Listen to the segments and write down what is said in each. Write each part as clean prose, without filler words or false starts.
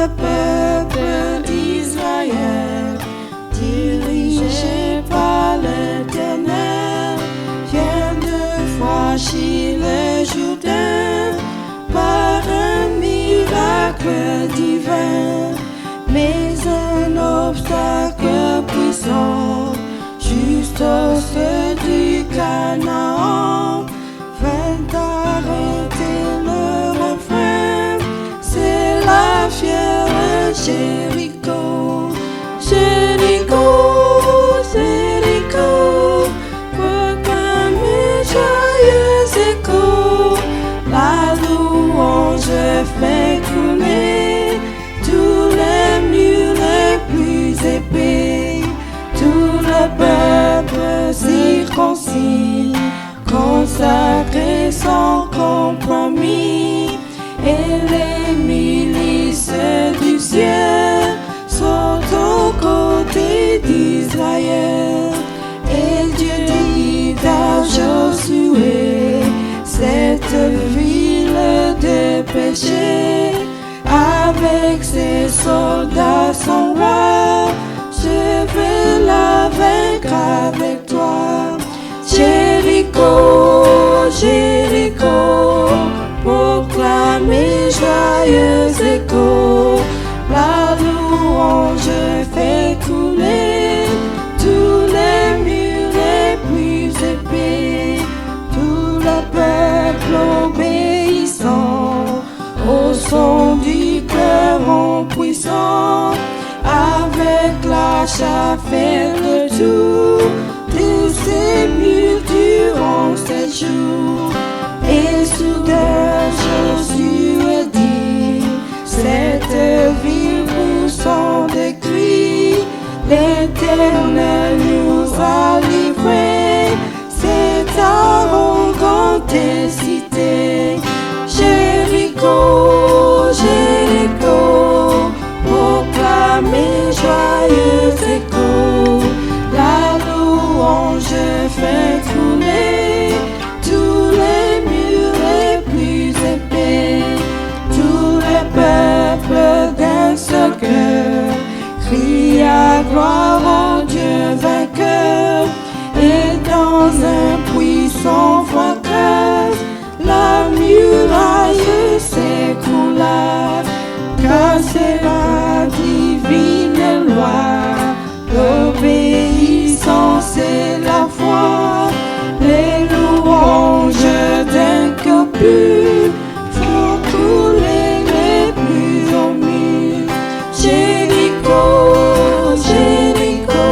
le peuple d'Israël, dirigé par l'Éternel, vient de franchir le Jourdain par un miracle divin, mais un obstacle puissant, juste au seuil du Canaan, vint arrêter le refrain. C'est la fière Jéricho. Jéricho, Jéricho, proclamez joyeux écho, la louange fait couler tous les murs les plus épais. Tout le peuple circoncis, consacré sans compromis, et les milices du ciel sont aux côtés d'Israël. Et Dieu dit à Josué, cette ville de péché, avec ses soldats son roi, je vais la vaincre avec toi. Jéricho, Jéricho, proclamez joyeux écho, la louange fait couler tous les murs les plus épais. Tout le peuple obéissant au son du clairon puissant, avec la chasse et le tour de ces murs durant 7 jours. Et soudain Josué dit, cette ville poussant des cris, l'Éternel nous a livrés, cette arrogante cité. Jéricho, Jéricho, proclamez joyeux écho, la louange fait couler tous les murs les plus épais. Tout le peuple d'un seul cœur crie à gloire en Dieu vainqueur, et dans un puissant fracas la muraille s'écroula, car c'est la divine loi. L'obéissance et la foi, les louanges d'un cœur pur font couler les plus au mur. Jéricho, Jéricho,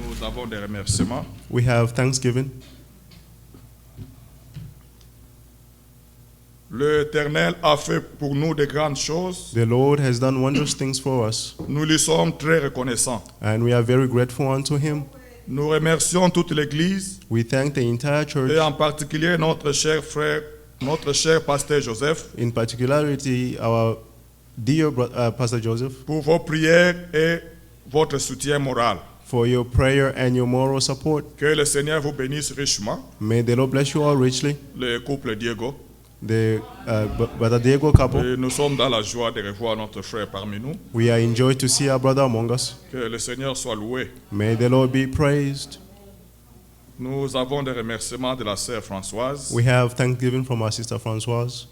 Nous avons des remerciements. We have thanksgiving. L'Éternel a fait pour nous de grandes choses. The Lord has done wondrous things for us, Nous lui sommes très reconnaissants. and we are very grateful unto Him. Nous remercions toute l'Église We thank the entire church, et en particulier notre cher frère, notre cher pasteur Joseph, in particularity our dear Pastor Joseph, pour vos prières et votre soutien moral. for your prayer and your moral support. Que le Seigneur vous bénisse richement. May the Lord bless you all richly. Le couple Diego. The Brother Diego couple, Et nous sommes dans la joie de revoir notre frère parmi nous. we are enjoyed to see our brother among us. Que le Seigneur soit loué. May the Lord be praised. Nous avons des remerciements de la sœur Françoise. We have thanksgiving from our sister Françoise.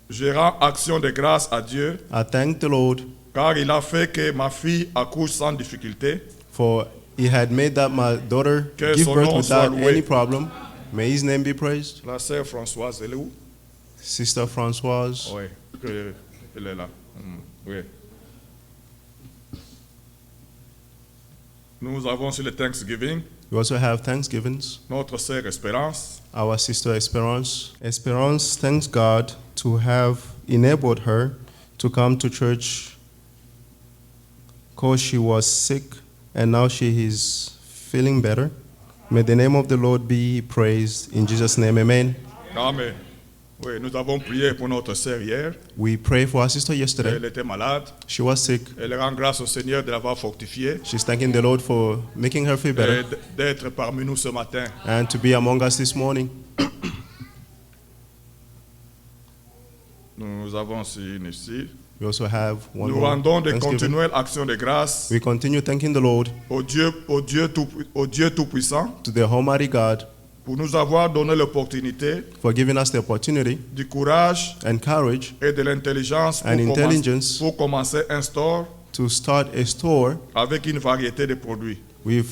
Je rends action de grâce à Dieu I thank the Lord car il a fait que ma fille accouche sans difficulté. for He had made that my daughter Que give son birth nom without soit loué. any problem. May His name be praised. La sœur Françoise, elle est où? Sister Françoise, Oui, elle est là. Oui. Nous avons sur le Thanksgiving we also have thanksgivings. notre sœur Espérance. Our sister Esperance. Esperance thanks God to have enabled her to come to church because she was sick and now she is feeling better. May the name of the Lord be praised. In Jesus' name, amen. Amen. Oui, nous avons prié pour notre sœur hier. We prayed for our sister yesterday. Elle était malade. She was sick. Elle rend grâce au Seigneur de l'avoir fortifiée She's thanking the Lord for making her feel et better d'être parmi nous ce matin. and to be among us this morning. Nous avons aussi une ici. We also have one Nous more rendons de thanksgiving. continuelles actions de grâce We continue thanking the Lord, au Dieu Tout-Puissant to the Almighty God, pour nous avoir donné l'opportunité, for giving us the opportunity du courage and courage et de l'intelligence pour, and intelligence pour commencer un store to start a store avec une variété de produits. with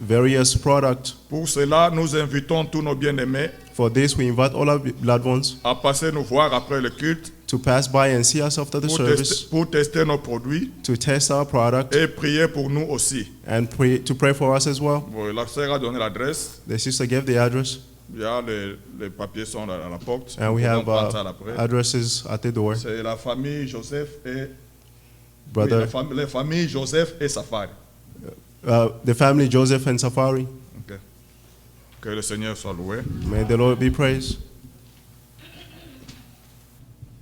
various products. Pour cela, nous invitons tous nos bien-aimés For this, we invite all our loved ones à passer nous voir après le culte to pass by and see us after the service, pour tester nos produits to test our product et prier pour nous aussi. and to pray for us as well. Bon, la sœur a donné l'adresse. The sister gave the address, Il y a les papiers sont à la porte. and we Nous have pouvons prendre ça après. addresses at the door. C'est la famille Joseph et Brother, la famille Joseph et Safari. the family Joseph and Safari. Ok. Que le Seigneur soit loué. May the Lord be praised.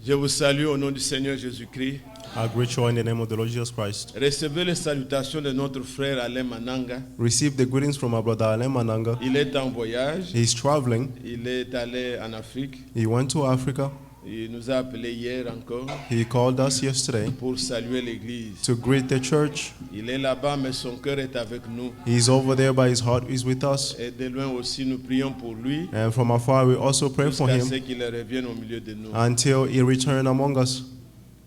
Je vous salue au nom du Seigneur Jésus-Christ. I greet you in the name of the Lord Jesus Christ. Recevez les salutations de notre frère Alain Mananga. Receive the greetings from our brother Alain Mananga. Il est en voyage. He's traveling. Il est allé en Afrique. He went to Africa. Il nous a appelé hier encore He called us yesterday pour saluer l'église. to greet the church. Il est là-bas, mais son cœur est avec nous. He's over there, but his heart is with us. Et de loin aussi, nous prions pour lui And from afar, we also pray for jusqu'à ce him qu'il revienne au milieu de nous. until he return among us.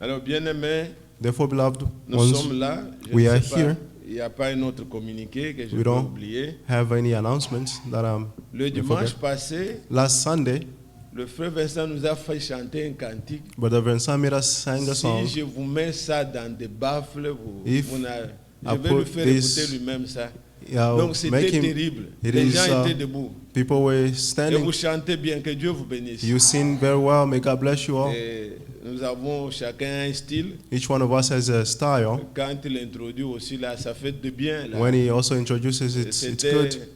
Alors, bien-aimés, Therefore, beloved nous ones, sommes là. Je we ne are sais pas, here. il n'y a pas un autre communiqué que je We peux don't oublier. have any announcements that Le I dimanche forget. passé, Last Sunday, le frère Vincent nous a fait chanter un cantique. Brother Vincent made us sing a song. Si je vous mets ça dans des baffles, If je I vais lui put faire this- écouter lui-même ça. Yeah, Donc make c'était him. terrible. It Les is, gens étaient debout. People were Et standing. vous chantez bien, que Dieu vous bénisse. You sing very well. May God bless you all. Et nous avons chacun un style. Each one of us has a style. Quand il introduit aussi là, ça fait de bien. Là. When he also introduces, it's C'était good.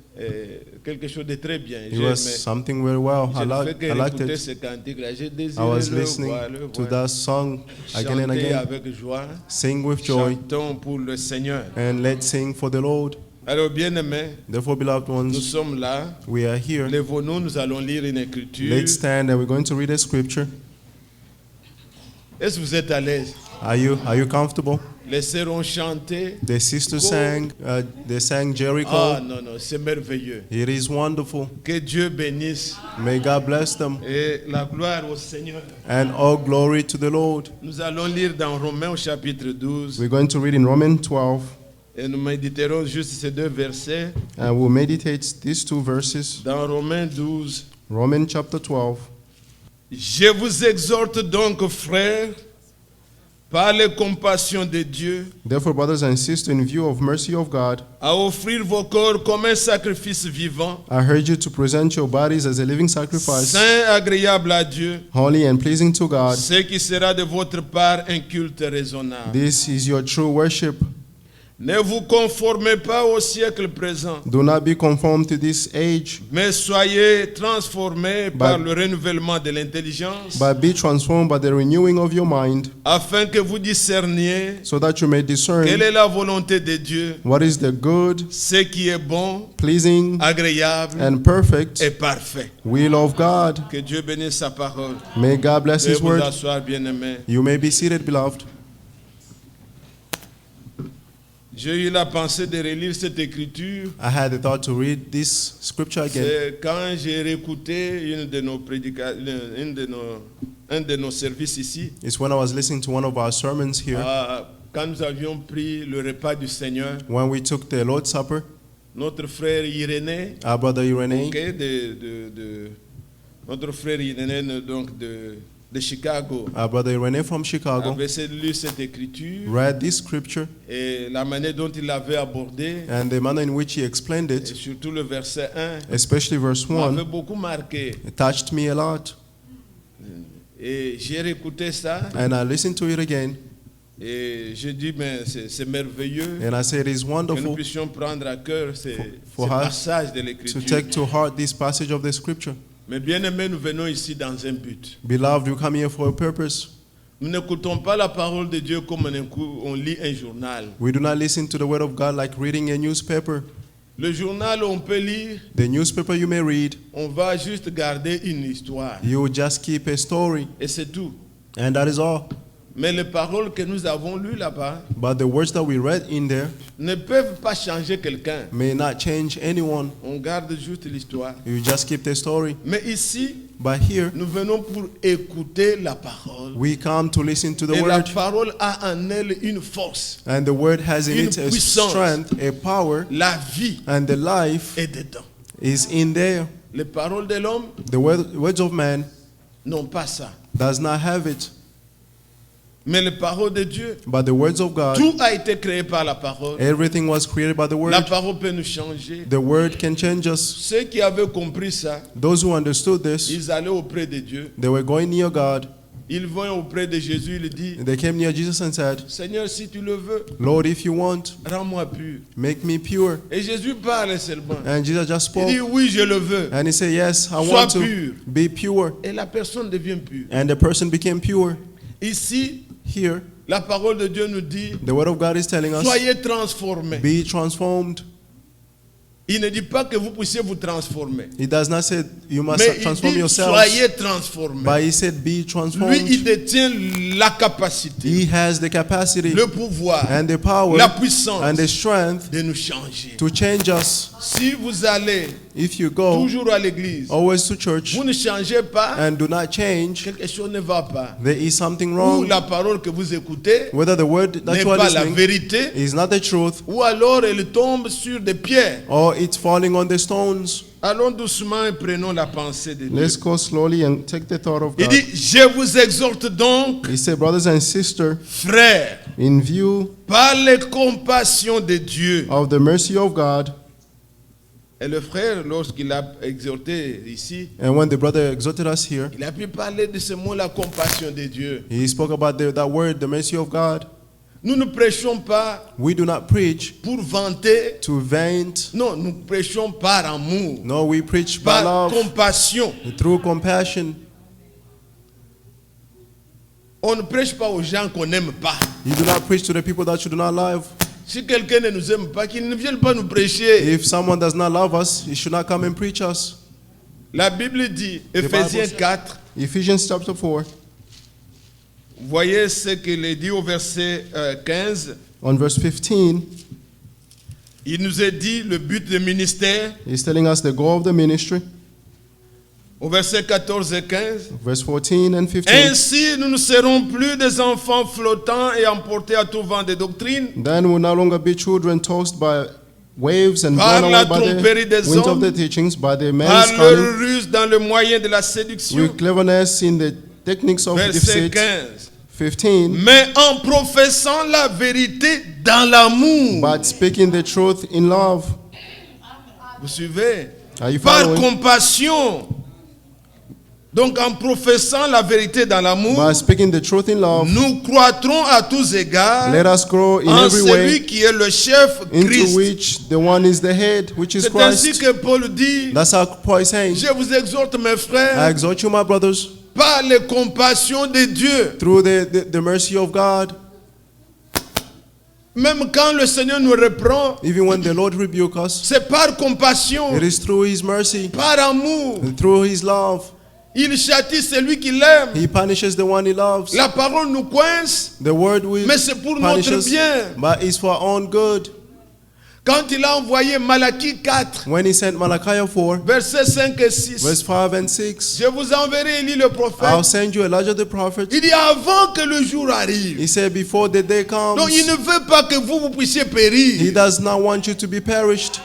quelque chose de très bien. It was something very well. Je ne fais I que liked écouter it. ce cantique-là. J'ai I désiré was le listening voir, to that song again and chanter again. avec joie. Sing with joy Chantons pour le Seigneur. and let's sing for the Lord. Alors, bien-aimés, Therefore, beloved nous ones, sommes là. we are here. Lèvons-nous, nous allons lire une écriture. Let's stand and we're going to read a scripture. Est-ce que vous êtes à l'aise? Are you comfortable? Les sœurs ont chanté. The sisters Go. sang Jericho. Ah non, non, c'est merveilleux. It is wonderful. Que Dieu bénisse May God bless them. et la gloire au Seigneur. And all glory to the Lord. Nous allons lire dans Romains au chapitre 12 We're going to read in Romans 12, et nous méditerons juste ces deux versets. and we'll meditate these two verses. Dans Romains 12, Romans chapter 12. je vous exhorte donc, frères, par les compassions de Dieu, Therefore, brothers and sisters, in view of mercy of God, à offrir vos corps comme un sacrifice vivant, I urge you to present your bodies as a living sacrifice, saint, agréable à Dieu, holy and pleasing to God. ce qui sera de votre part un culte raisonnable. This is your true worship. Ne vous conformez pas au siècle présent, Do not be conformed to this age, mais soyez transformés par le renouvellement de l'intelligence, but be transformed by the renewing of your mind, afin que vous discerniez so that you may discern quelle est la volonté de Dieu, what is the good, ce qui est bon, pleasing, agréable and perfect et parfait. will of God. Que Dieu bénisse sa parole. May God bless Veuillez His vous word. asseoir, bien-aimés. You may be seated, beloved. J'ai eu la pensée de relire cette écriture. I had the thought to read this scripture again. C'est quand j'ai réécouté un de nos services ici. It's when I was listening to one of our sermons here, Quand nous avions pris le repas du Seigneur, when we took the Lord's Supper. notre frère Irénée, Our brother Irenee, notre frère Irénée donc de Chicago, our brother Irenee from Chicago, avait lu cette écriture read this scripture, et la manière dont il l'avait abordée, and the manner in which he explained et it, surtout le verset 1, especially verse m'avait 1, beaucoup marqué. it touched me a lot. Et j'ai réécouté ça And I listened to it again, et j'ai dit, mais c'est merveilleux and I said it is que nous wonderful puissions prendre à cœur ces for us passages de to l'écriture. take to heart this passage of the scripture. Mais bien aimés, nous venons ici dans un but. Beloved, you come here for a purpose. Nous n'écoutons pas la parole de Dieu comme on lit un journal. We do not listen to the word of God like reading a newspaper. Le journal, on peut lire, The newspaper you may read, on va juste garder une histoire. you will just keep a story, Et c'est tout. and that is all. Mais les paroles que nous avons lues là-bas But the words that we read in there ne peuvent pas changer quelqu'un. may not change anyone. On garde juste l'histoire. You just keep the story. Mais ici, But here, nous venons pour écouter la parole. we come to listen to the Et la word, parole a en elle une force. and the word has in Une it a puissance. strength, a power, La vie and the life est dedans. is in there. Les paroles de l'homme The words of man n'ont pas ça. does not have it, Mais les paroles de Dieu, but the words of God, tout a été créé par la parole. everything was created by the La word. parole peut nous changer. The word can change us. Ceux qui avaient compris ça, Those who understood this, ils allaient auprès de Dieu. they were going near God. Ils vont auprès de Jésus, ils disent, They came near Jesus and said, Seigneur, si tu le veux, Lord, if you want, rends-moi pur. make me pure. Et Jésus parle seulement. And Jesus just Il dit, spoke. oui, je le veux. And he said, yes, I Sois want to pur. be pure. Et la personne devient pure. And the person became pure. Ici, Here, la parole de Dieu nous dit, the word of God is telling us, soyez transformés. be transformed. Il ne dit pas que vous puissiez vous transformer. He does not say you must Mais il transform dit, yourselves, soyez transformés. but he said be Lui, il transformed. détient la capacité, He has the capacity le pouvoir, and the power la puissance and the strength de nous changer. to change us. Si vous allez If you go toujours à l'église, always to church vous ne changez pas, and do not change, quelque chose ne va pas. there is something Ou wrong. la parole que vous écoutez Whether the word that n'est you are pas la listening vérité, is not the truth, ou alors elle tombe sur des pierres. or it's falling on the stones. Allons doucement et prenons la pensée de Dieu. Let's go slowly and take the thought of Il God. dit, je vous exhorte donc, He said, brothers and sisters, frères, in view par les compassions de Dieu. of the mercy of God, Et le frère, lorsqu'il a exhorté ici, and when the brother exhorted us here, il a pu parler de ce mot, la compassion de Dieu. he spoke about that word, the mercy of God. Nous ne prêchons pas We do not preach pour vanter. to vent. Non, nous prêchons par amour, No, we preach by par love, compassion. through compassion. On ne prêche pas aux gens qu'on n'aime pas. You do not preach to the people that you do not love. Si quelqu'un ne nous aime pas, qu'il ne vienne pas nous prêcher. If someone does not love us, he should not come and preach us. La Bible dit, Bible Ephésiens says- 4, Ephesians chapter 4, Voyez ce qu'il est dit au verset 15. On verse 15, Il nous est dit le but du ministère. he's telling us the goal of the ministry. Au verset 14 et 15. Verse 14 and 15. Ainsi, nous ne serons plus des enfants flottants et emportés à tout vent de doctrine, Then we'll no longer be children tossed by waves and Par blown la away by tromperie the des winds of hommes, the teachings, by the par man's leur cunning, ruse dans le moyen de la séduction. with cleverness in the techniques of Verset deceit. 15. 15. Mais en professant la vérité dans l'amour. But speaking the truth in love. Vous suivez? Are you Par following? compassion. Donc en professant la vérité dans l'amour, By speaking the truth in love, nous croîtrons à tous égards let us grow in en every celui way qui est le chef into Christ. which the one is the head, which is C'est ainsi Christ. que Paul dit, That's how Paul is saying. je vous exhorte mes I frères, exhort you, my brothers, par les compassions de Dieu. through the mercy of God, Même quand le Seigneur nous reprend, even when the Lord rebuke us, c'est par compassion, it is through his mercy, par amour. through his love. Il châtie celui qui l'aime. He punishes the one he loves. La parole nous coince, The word will mais c'est pour punish notre us, bien. but it's for our own good. Quand il a envoyé Malachie 4, When he sent Malachi 4, versets 5 et 6, verse 5 and 6, je vous enverrai Élie le prophète. I'll send you Elijah the prophet. Il dit avant que le jour arrive. He said, before the day comes, Donc il ne veut pas que vous puissiez he périr. does not want you to be perished.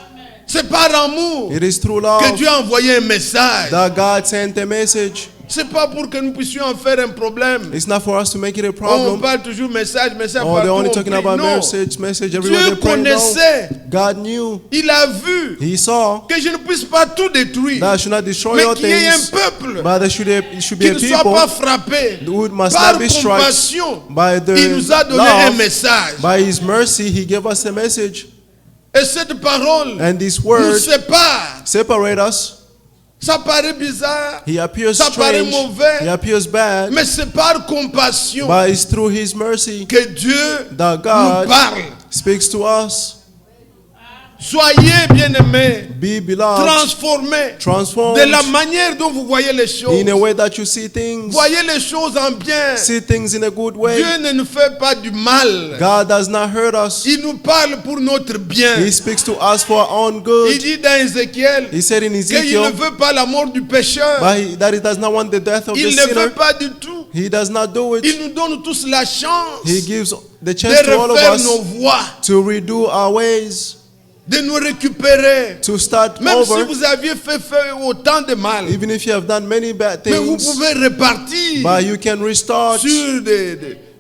C'est par amour It is through que love Dieu a envoyé un message. that God sent a message. C'est pas pour que nous puissions en faire un problème. It's not for us to make it a On problem. parle toujours message, message. Oh, they're partout, only on talking prie. about Non. message everywhere Dieu they pray. No. connaissait, God knew. il a vu He saw que je ne puisse pas tout détruire, that I should not destroy mais your qu'il y ait un things, peuple but there should be qui a ne soit people pas frappé. who must Par not be struck compassion, by il nous a the donné un love. message. By his mercy, he gave us a message. Et cette parole And this nous word sépare. separate us. Ça paraît bizarre, He appears ça paraît strange. mauvais, He appears bad. mais c'est par compassion But it's through his mercy que Dieu that nous God parle. speaks to us. Soyez bien-aimés, Be beloved, transformés transformed de la manière dont vous voyez les choses. in a way that you see things. Voyez les choses en bien. See things in a good way. Dieu ne nous fait pas du mal. God does not hurt us. Il nous parle pour notre bien. He speaks to us for our own Il good. dit dans Ézéchiel He said in qu'il ne Ezekiel veut pas la mort du pécheur. that he does not want the death of Il the ne veut sinner. pas du tout. He does not do it. Il nous donne tous la chance He gives the de chance to all of refaire nos us voies, to redo our ways, de nous récupérer. to start Même si over. vous aviez fait autant de mal, Even if you have done many bad mais vous things, pouvez repartir but you can restart sur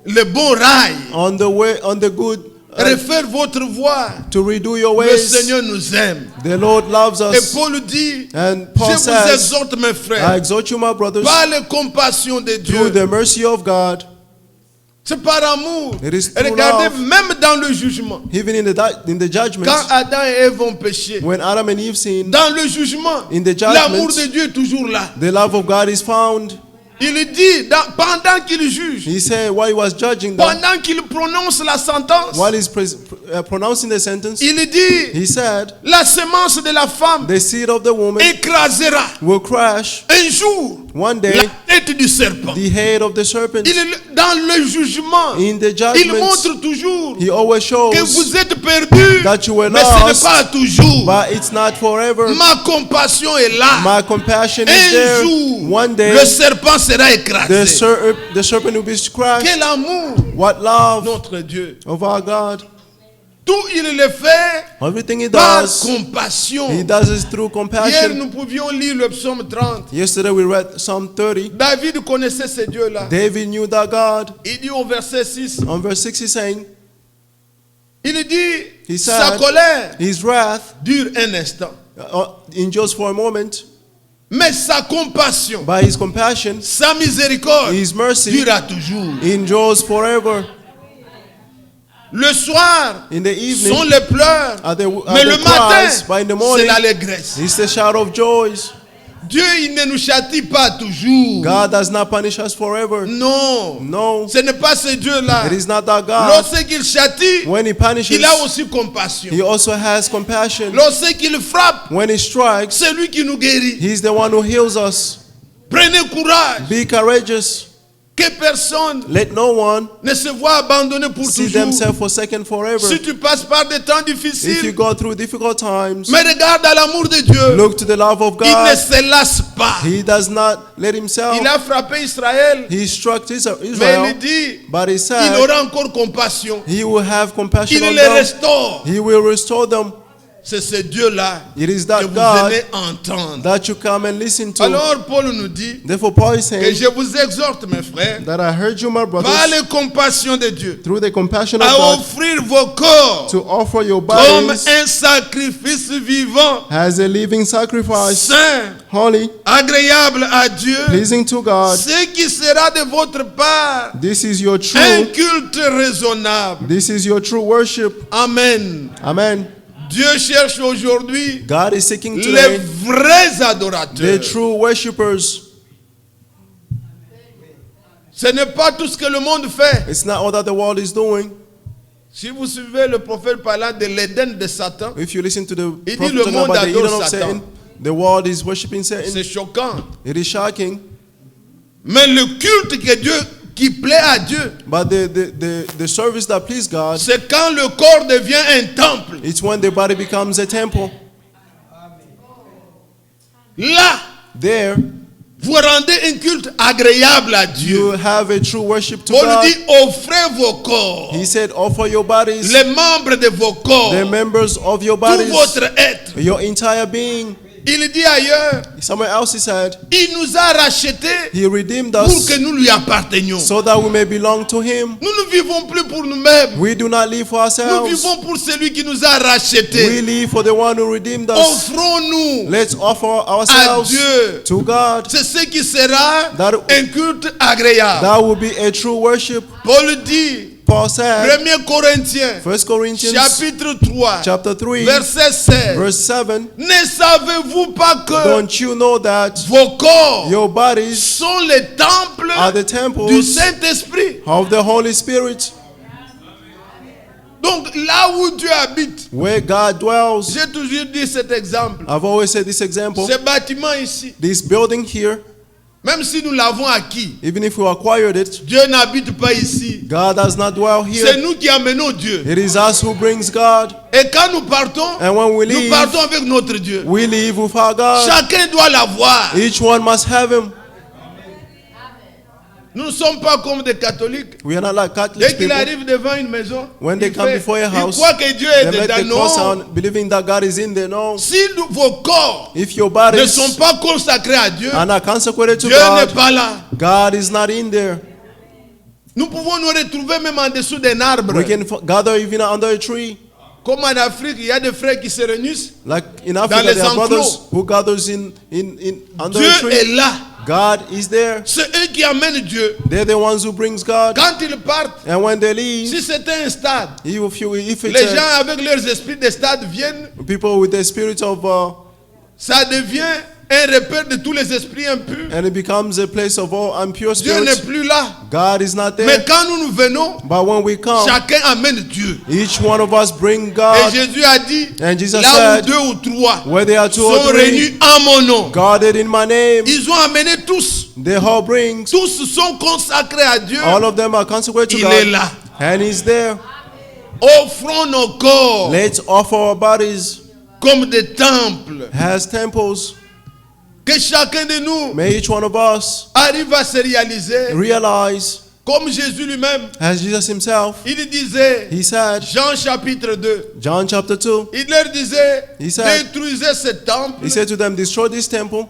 le bon rail, on the way, on the good, refaire votre voie. to redo your Le ways. Seigneur nous aime. The Lord loves Et us. Paul dit, And je Paul vous says, exhorte mes I frères, exhort you, my brothers, par les compassions de through Dieu. the mercy of God, C'est par amour. It is Et through regardez, love. même dans le jugement, even in the judgment, quand Adam et Ève ont péché, when Adam and Eve sinned, dans le jugement, In the judgment, l'amour de Dieu est toujours là. the love of God is found. Il dit, pendant qu'il juge, He said while he was judging them, pendant qu'il prononce la sentence, while he's pronouncing the sentence, il dit, he said, la semence de la femme the seed of the woman écrasera will crash un jour one day la tête du serpent. the head of the serpent. Dans le jugement, In the il judgment, montre toujours he always shows que vous êtes perdus, that you were mais ce n'est lost, pas toujours. but it's not forever. Ma compassion est là. My compassion is Un there. jour, One day, le serpent sera écrasé. the serpent will be crushed. Quel amour, What love notre Dieu. of our God. Tout il le fait Everything he par does, compassion. he does it through Hier, compassion. nous pouvions lire le psaume 30. Yesterday we read Psalm 30. David connaissait ce Dieu-là. David knew that God. Il dit au verset 6, On verse 6 he's saying, il dit, He sa said, colère his wrath dure un instant. endures for a moment, Mais sa compassion, by his compassion, sa miséricorde his mercy durera toujours. endures forever. Le soir, In the evening, sont les pleurs. are the, are Mais the le cries, matin, but in the c'est morning, l'allégresse. it's the shout of joys. Dieu, il ne nous châtie pas toujours. God does not punish us forever. Non. No, Ce n'est pas ce Dieu-là. it is not that God. Lorsqu'il châtie, When he punishes, il a aussi compassion. he also has compassion. Lorsqu'il frappe, When he strikes, c'est lui qui nous guérit. he's the one who heals us. Prenez courage. Be courageous. Que Que personne Let no one ne se voit abandonné pour see toujours. themselves forsaken forever. Si tu passes par des temps If you difficiles, go through difficult times, mais regarde à l'amour de Dieu. look to the love of Il ne God. se lasse pas. He does not let himself. Il a frappé Israël, He struck mais Israel, il dit but he il said aura encore compassion. he will have compassion Il on les them. restaure. He will restore them. C'est ce Dieu-là It is que that vous God venez entendre. that you come and listen to. Alors Paul nous dit Therefore, Paul is que saying je vous exhorte, mes frères, that I heard you, my par brothers, les compassions de Dieu, through the compassion of à God, offrir vos corps to offer your comme bodies un sacrifice vivant, as a living sacrifice, saint, holy, agréable à Dieu, pleasing to God. ce qui sera de votre part This is your un true, culte raisonnable. this is your true worship. Amen. Amen. Dieu cherche aujourd'hui God is seeking les today vrais the adorateurs. true worshippers. Ce n'est pas tout ce que le monde fait. It's not all that the world is doing. Si vous suivez le prophète parlant de l'Éden de Satan, If you listen to the Il dit prophet le talking monde about the adore Eden of Satan. Satan, the world is worshiping Satan. c'est choquant. It is shocking. Mais le culte que Dieu, qui plaît à Dieu, But the service that pleases God, c'est quand le corps devient un temple. it's when the body becomes a temple. Là, There, vous rendez un culte agréable à Dieu. you have a true worship to Paul God. dit, offrez vos corps, He said, offer your bodies, les membres de vos corps, the members of your tout bodies, votre être. your entire being. Il dit ailleurs, Somewhere else he said, il nous a rachetés he redeemed pour us que nous lui appartenions. so that we may belong to him. Nous ne vivons plus pour nous-mêmes. We do not live for Nous ourselves. vivons pour celui qui nous a We rachetés. live for the one who redeemed us. Offrons-nous Let's offer à ourselves Dieu. to God. C'est ce qui sera That- un culte agréable. That will be a true worship. Paul dit, Paul said, 1 Corinthiens, 1 Corinthians chapitre 3, chapter 3, verset 16. verse 7, Ne savez-vous pas que don't you know that vos corps your bodies sont les temples are the du temples Saint-Esprit? of the Holy Spirit, Donc là où Dieu habite, where God dwells? j'ai toujours dit cet exemple. I've always said this example. Ce bâtiment ici, This building here, même si nous l'avons acquis, even if we acquired it, Dieu n'habite pas ici. God does not dwell C'est here. nous qui amenons Dieu. It is us who brings God. Et quand nous partons, And when we nous leave, partons avec notre Dieu. we leave with our God. Chacun doit l'avoir. Each one must have him. Nous ne sommes pas comme des catholiques. We are not like Dès Catholic qu'il people. arrive devant une maison, When they il come fait- before a il house, croit que Dieu They est make the dedans. cross Non. on, believing that God is in there. No. Si vos corps If your ne bodies sont pas consacrés à Dieu, are not consecrated to Dieu n'est God, pas là. God is not in there. Nous pouvons nous retrouver même en dessous d'un arbre. We can gather even under a tree. Comme en Afrique, il y a des frères qui se réunissent. Like in les Africa, there are enclos. brothers who gathers under Dieu a tree. est là. God is there. C'est eux qui amènent Dieu. They're the ones who brings God. Quand ils partent, And when they leave, si c'était un stade, if les it's gens avec leurs esprits de stade viennent, people with the spirit of, ça devient un repère de tous les esprits impurs. and it becomes a place of all impure Dieu n'est spirits. plus là. God is not Mais there. quand nous venons, But when we come, chacun amène Dieu. each one of us bring Et God. Jésus a dit, And Jesus là où said, 2 ou 3 where there are two or sont three réunis en mon nom, gathered in my name, ils ont amené tous. the whole brings. Tous sont consacrés à Dieu. All of them are consecrated to Il est God. là. And He's there. Offrons nos corps Let's offer our bodies comme des temples. as temples. Que chacun de nous May each one of us arrive à se réaliser realize, comme Jésus lui-même. as Jesus Himself, Il disait, He said, Jean chapitre 2, John chapter 2, il leur disait, He said- détruisez ce temple. He said to them, destroy this temple.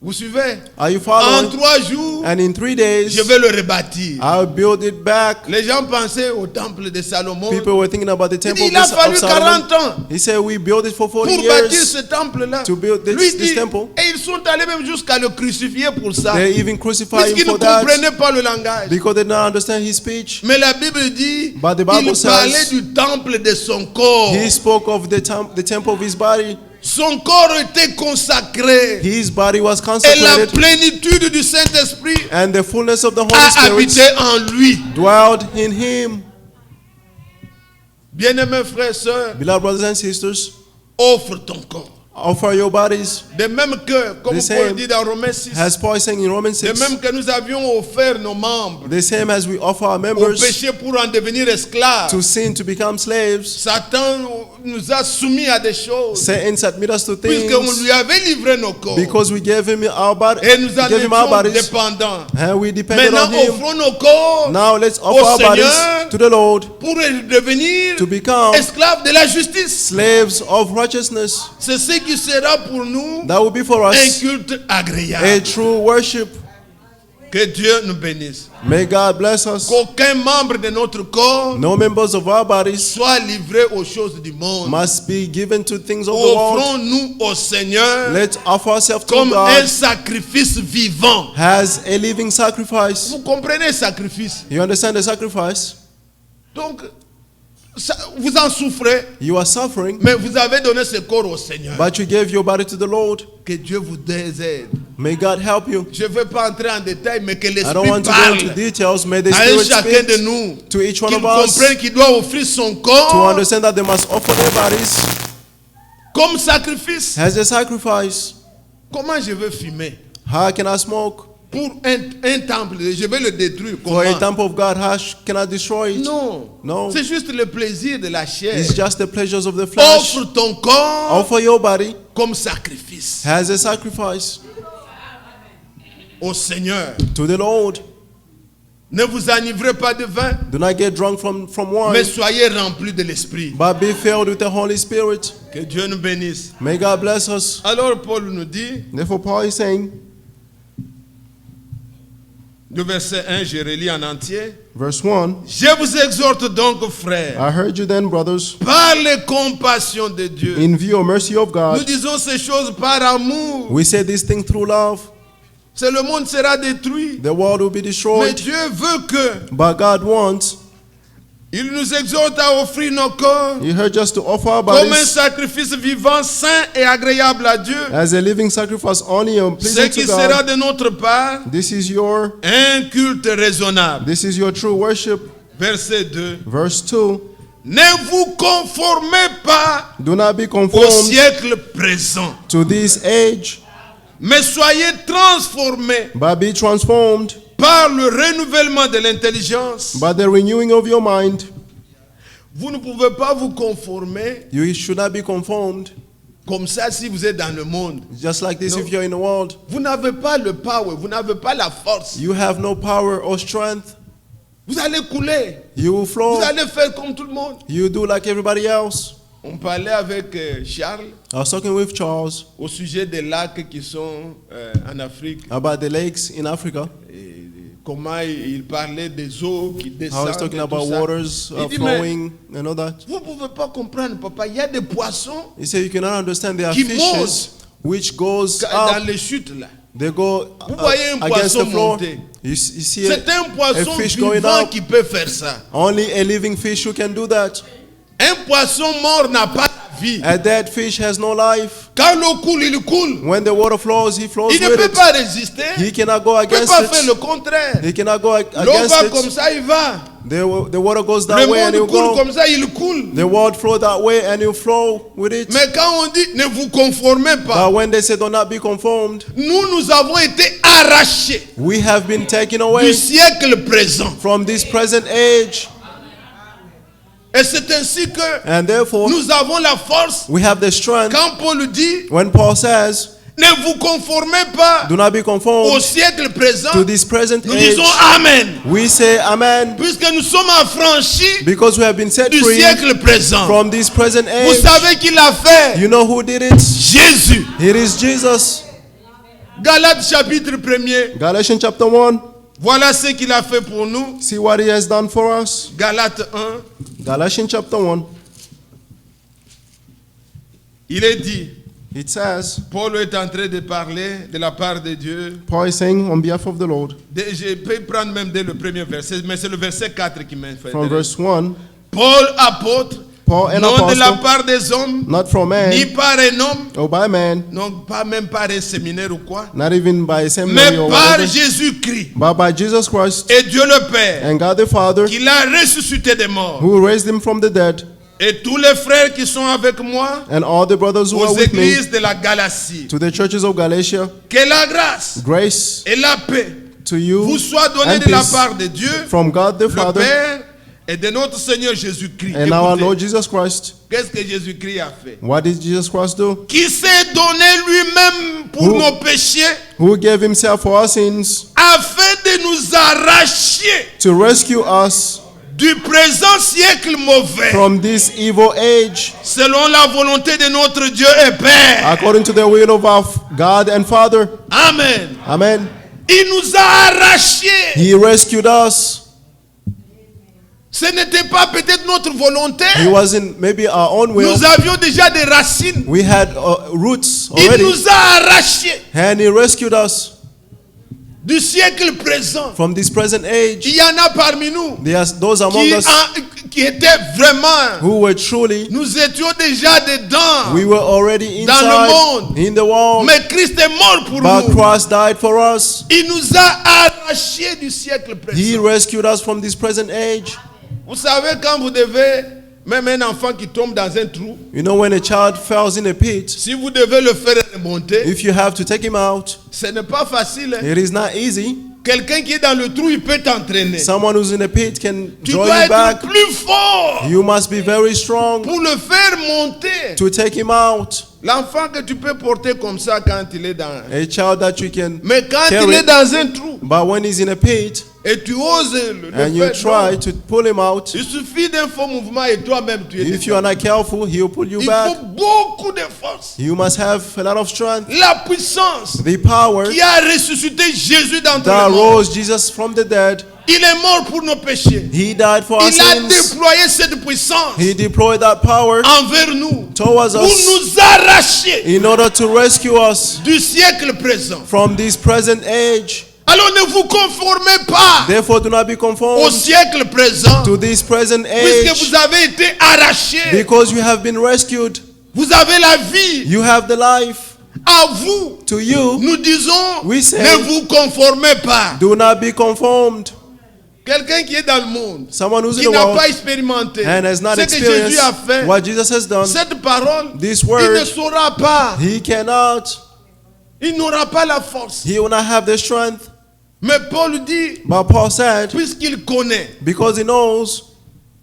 Vous suivez? Are you En following? 3 jours, And in 3 days, je vais le rebâtir. I'll build it back. Les gens pensaient au temple de Salomon. People were thinking about the Il temple dit, il a of fallu Solomon. 40 ans He said, we built it for 40 pour bâtir years. ce temple-là. to build this- Lui this dit, temple. et ils sont allés même jusqu'à le crucifier pour ça. They even crucified him Puisqu'ils ne for that comprenaient pas le langage. because they did not understand his speech. Mais la Bible dit, But the Bible il parlait says- du temple de son corps. He spoke of the temple of his body. Son corps était consacré. His body was Et la consecrated, plénitude du Saint-Esprit and the fullness of the Holy a Spirit habité en lui. dwelled in him. Bien-aimés frères et sœurs, Beloved brothers and sisters, offre ton corps. offer your bodies. De même que, comme The Paul same dit dans Romains 6, As Paul is saying in Romans de 6, même que nous avions offert nos membres the same as we offer our au members péché pour en devenir esclaves, to sin to become slaves, Satan nous a soumis à des choses, Satan submit us to puisqu'on things lui avait livré nos corps. because we gave him our body, Et nous en gave him our étions bodies, dépendants. and we depended Maintenant, on him. offrons nos corps Now let's offer au our bodies Seigneur to the Lord pour devenir to become esclaves de la justice. slaves of righteousness. C'est ce qui sera pour nous That will be for un us culte agréable. a true worship. Que Dieu nous bénisse. May God bless us. Qu'aucun membre de notre corps No members of our bodies soit livré aux choses du monde. must be given to things of the world. Offrons-nous au Seigneur Let's offer ourselves to comme un God sacrifice vivant. as a living sacrifice. Vous comprenez sacrifice? You understand the sacrifice? Donc, vous en souffrez, You are suffering, mais vous avez donné ce corps au Seigneur. but you gave your body to the Lord. Que Dieu vous aide. May God help you. Je ne veux pas entrer en détail, mais que I don't l'Esprit want to go parle into details. May the à un Spirit chacun de speak nous, to each one qu'il of us comprenne qu'il doit offrir son to corps understand that they must offer their bodies comme sacrifice. as a sacrifice. Comment je veux fumer? How can I smoke? Pour un temple, je vais le détruire. For a Comment? temple of God, how can I destroy it? Non. No. C'est juste le plaisir de la chair. It's just the pleasures of the flesh. Offre ton corps Offer your body comme sacrifice as a sacrifice au Seigneur. to the Lord. Ne vous enivrez pas de vin, Do not get drunk from wine, mais soyez remplis de l'Esprit. but be filled with the Holy Spirit. Que Dieu nous bénisse. May God bless us. Alors Paul nous dit, Therefore, Paul is saying, du verset 1, je relis en entier. verse 1, Je vous exhorte donc, frères, I heard you then, brothers, par les compassions de Dieu. in view of mercy of Nous God, disons ces choses par amour. we say this thing through love. C'est le monde sera détruit. The world will be Mais destroyed, Dieu veut que but God wants, il nous exhorte à offrir nos corps He heard us to offer our comme un bodies sacrifice vivant, saint et agréable à Dieu. as a living sacrifice only and Ce pleasing qui to sera God. de notre part This is your un culte raisonnable. true worship. Verset 2. Verse 2, Ne vous conformez pas do not be au conformed siècle présent, to this age, mais soyez transformés but be transformed par le renouvellement de l'intelligence. by the renewing of your mind. Vous ne pouvez pas vous conformer You should not be conformed, comme ça si vous êtes dans le monde. just like this No. if you're in the world. Vous n'avez pas le power, vous n'avez pas la force. You have no power or strength. Vous allez couler. You will flow. Vous allez faire comme tout le monde. You do like everybody else. On parlait avec Charles I was talking with Charles au sujet des lacs qui sont en Afrique. about the lakes in Africa. Et comment il parlait des eaux qui I descendent. was talking et about tout ça. waters Il dit, mais flowing and all that. vous ne pouvez pas comprendre, papa. Il y a des poissons He said you cannot understand there are Qui fishes montent which goes dans up. les chutes là. They go Vous voyez un against poisson the floor. monter. You see C'est un poisson fish going vivant up. qui peut faire ça. Only a living fish who can do that. Un poisson mort n'a pas de vie. A dead fish has no life. Quand l'eau coule, il coule. When the water flows, he flows Il ne with peut it. pas résister. He cannot go Il ne peut against pas faire le it. contraire. He cannot go L'eau against va comme it. ça, il va. The water goes Le that way and monde he'll coule go. comme ça, il coule. The water flow that way and he'll flow with it. Mais quand on dit ne vous conformez pas, But when they say do not be conformed, nous avons été arrachés we have been taken du away siècle présent. from this present age. Et c'est ainsi que And therefore, nous avons la force. we have the strength. Quand Paul dit When Paul says, ne vous conformez pas do not be au conformed siècle présent, to this present nous age, disons Amen. we say amen, Puisque nous sommes affranchis because we have been set du free siècle présent. from this present Vous age. savez qui l'a fait? You know who did it? Jésus. It is Jesus. Galates chapitre 1er. Galatians chapter 1. Voilà ce qu'il a fait pour nous. See what he has done for us. Galates 1. Galatians chapter 1. Il est dit, It says, Paul est en train de parler de la part de Dieu. Paul is saying on behalf of the Lord, Je peux prendre même dès le premier verset, mais c'est le verset 4 qui m'intéresse. from verse 1, Paul apôtre, Paul an non de la apostle, part des hommes, not from man ni par un homme, or by man, non pas même par un séminaire ou quoi, not even by mais seminary or par whatever, Jésus-Christ but by Jesus Christ et Dieu le Père, and God the Father, qui l'a ressuscité des morts. who raised him from the dead, Et tous les frères qui sont avec moi and all the brothers who are aux with me, églises de la Galatie, to the churches of Galatia, que la grâce grace et la paix to you vous soient données and de la peace part de Dieu, from God the le Father Père, et de notre Seigneur Jésus-Christ. and our Écoutez, Lord Jesus Christ. qu'est-ce que Jésus-Christ a fait? What did Jesus Christ do? Qui s'est donné lui-même pour Who- nos péchés, Who gave himself for our sins afin de nous arracher to rescue us du présent siècle mauvais, from this evil age, selon la volonté de notre Dieu et Père. according to the will of our God and Father. Amen. Amen. Il nous a arrachés. He rescued us. Ce n'était pas peut-être notre volonté. He wasn't maybe our own will. Nous avions déjà des racines. We had roots Il already, nous a arrachés and He rescued us du siècle présent. from this present age. Il y en a parmi nous There's those among us qui étaient vraiment, who were truly, nous étions déjà dedans. we were already Dans le inside monde. in the world, Mais Christ est mort pour but nous. Christ died for us. Il nous a arrachés du siècle He présent. rescued us from this present age. Vous savez, quand vous devez, même un enfant qui tombe dans un trou, You know, when a child falls in a pit, si vous devez le faire remonter, if you have to take him out, ce n'est pas facile. Hein. it is not easy. Quelqu'un qui est dans le trou, il peut t'entraîner. Someone who's in a pit can Tu draw dois you être back. plus fort You must be very strong pour le faire monter. to take him out. L'enfant que tu peux porter comme ça quand il est dans... A child that you can, Mais quand carry. il est dans un trou but when he's in a pit et tu oses le and you faire, try non. to pull him out, Il suffit d'un faux mouvement et toi-même tu es if you are not careful, he'll pull you Il back. faut beaucoup de force. You must have a lot of strength. La puissance The power qui a ressuscité Jésus d'entre that les morts. rose Jesus from the dead. Il est mort pour nos péchés. He died for our Il a sins. déployé cette puissance He deployed that power envers nous towards pour us nous arracher in order to rescue us du siècle présent. from this present age. Alors ne vous conformez pas Therefore, do not be au conformed siècle présent, to this present puisque age, vous avez été arrachés. because you have been rescued. Vous avez la vie. You have the life. À vous, To you, nous disons, We say- ne vous conformez pas. do not be conformed. Quelqu'un qui est dans le monde, Someone who's in qui the n'a world pas expérimenté and has not ce que Jésus a experienced fait, what Jesus has done, cette parole, this il ne word, saura pas. he cannot, Il n'aura pas la force. he will not have the strength. Mais Paul dit, But Paul said, puisqu'il connaît. because he knows,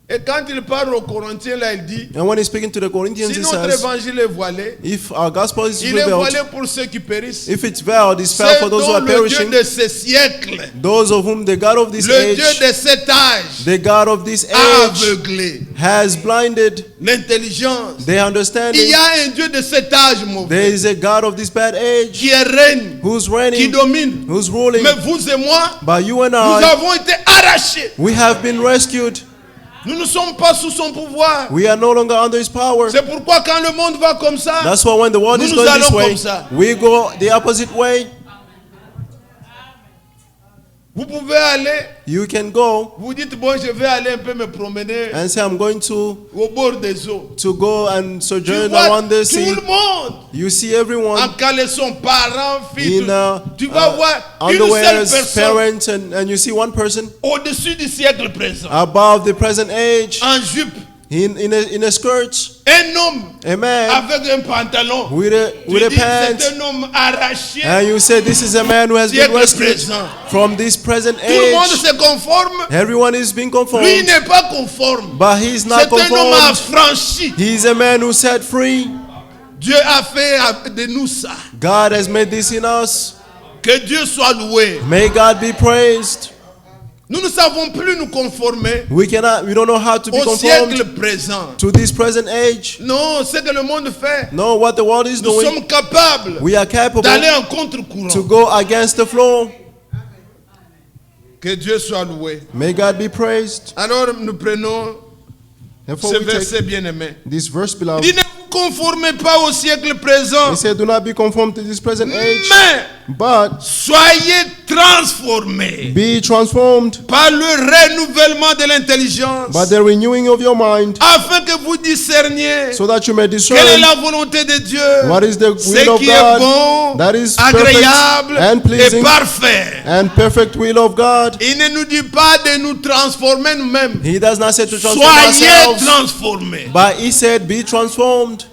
Et quand il parle aux Corinthiens, là, il dit, and when he's speaking to the Corinthians, si he notre says, évangile est voilé, if our gospel is il est revealed, voilé pour ceux qui périssent. if it's veiled, it's C'est veiled for those who donc are le Dieu perishing, de ce siècle, those of whom the God of this le age, Dieu de cet âge, the God of this a age, aveuglé has blinded l'intelligence. their Il understanding. y a un Dieu de cet âge There mauvais is a God of this bad age qui règne, who's qui reigning, domine. who's ruling. Mais vous et moi, But you and nous I, avons été arrachés. we have been rescued. Nous ne sommes pas sous son pouvoir. We are no longer under his power. C'est pourquoi quand le monde va comme ça, That's why when the world Nous is nous going this allons way, comme ça. we go the opposite way. vous pouvez aller, You can go vous dites, bon, je vais aller un peu me promener and say, I'm going to au bord des eaux. go and Tu sojourn vois around the tout sea. le monde You see everyone en caleçon, parents, filles, in tu vas voir une seule underwears, personne parents, and you see one person au-dessus du siècle présent, above the present age en jupe, in a skirt, un homme a man avec un pantalon. with Tu a dis, pants, c'est un homme arraché. and you say this is a man who has been Siècle rescued présent. from this present Tout le monde age. se conforme. Everyone is being Lui conformed, n'est pas conforme. but he's C'est not un homme conformed. affranchi. He's a man who set free. Dieu a fait de nous ça. God has made this in us. Que Dieu soit loué. May God be praised. Nous ne savons plus nous conformer We don't know how to be au conformed siècle présent. to this present age. Non, ce que le monde fait, No, what the world is nous doing, sommes capables we are capable d'aller en contre-courant. to go against the flow. Que Dieu soit loué. May God be praised. Alors nous prenons Therefore, ce we take verset bien-aimé. this verse, Il beloved. dit, ne vous conformez pas au siècle présent, He said, do not be conformed to this present age, mais but soyez transformés be transformed par le renouvellement de l'intelligence, by the renewing of your mind, afin que vous discerniez so that you may discern quelle est la volonté de Dieu, what is the ce will of qui est God, bon, that is agréable perfect and et pleasing parfait. and perfect will of God. Il ne nous dit pas de nous transformer nous-mêmes. He does not say to transform Soyez ourselves, transformés. but he said, be transformed.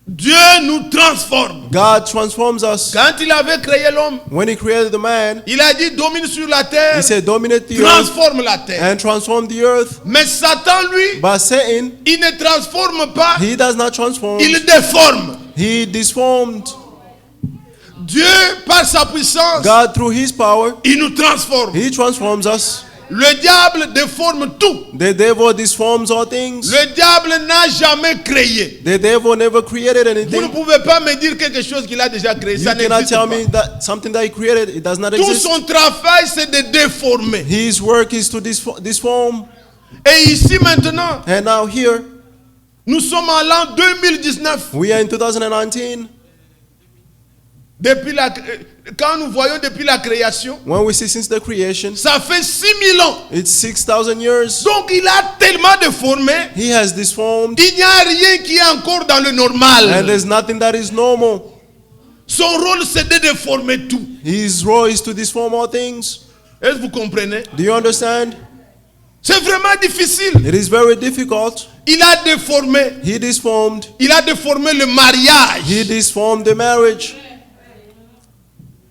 Dieu nous transforme. God transforms us. Quand il avait créé l'homme, When he created the man, il a dit domine sur la terre, he said, dominate the earth transforme la terre. and transform the earth. Mais Satan, lui, But Satan, il ne transforme pas, he does not transform. il déforme. He disformed. Dieu, par sa puissance, God, through his power, il nous transforme. he transforms us. Le diable déforme tout. The devil disforms all things. Le diable n'a jamais créé. The devil never created Vous ne anything. pouvez pas me dire quelque chose qu'il a déjà créé. You Ça cannot n'existe tell pas. me that something that he created, it does not Tout exist. son travail, c'est de déformer. His work is to disform. Et ici maintenant, And now here, nous sommes en l'an 2019. we are in 2019. Depuis quand nous voyons depuis la création, When we see since the creation, ça fait 6000 ans. it's 6,000 years. Donc il a tellement déformé, He has disformed. il n'y a rien qui est encore dans le And normal. there's nothing that is normal. Son rôle, c'est de déformer tout. His role is to disform all things. Est-ce que vous comprenez? Do you understand? C'est vraiment difficile. It is very difficult. Il a déformé. He disformed. Il a déformé le mariage. He disformed the marriage.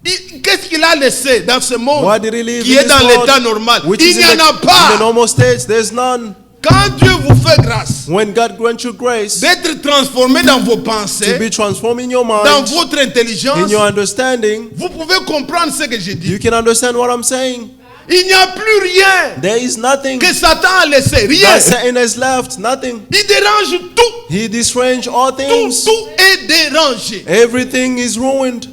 Qu'est-ce qu'il a laissé dans ce monde What did he leave qui in est this dans world, l'état normal? which Il is n'y in en a in the pas. normal states? There's none. Quand Dieu vous fait grâce When God grants you grace d'être transformé dans vos to pensées, be transformed in your dans mind, votre in intelligence, your understanding, vous pouvez comprendre ce que je dis. you can understand what I'm saying. Il n'y a plus rien There is nothing que Satan a laissé. Rien. that Satan has left. Nothing. Il dérange tout. He disarranged all Tout, things. tout est dérangé. Everything is ruined.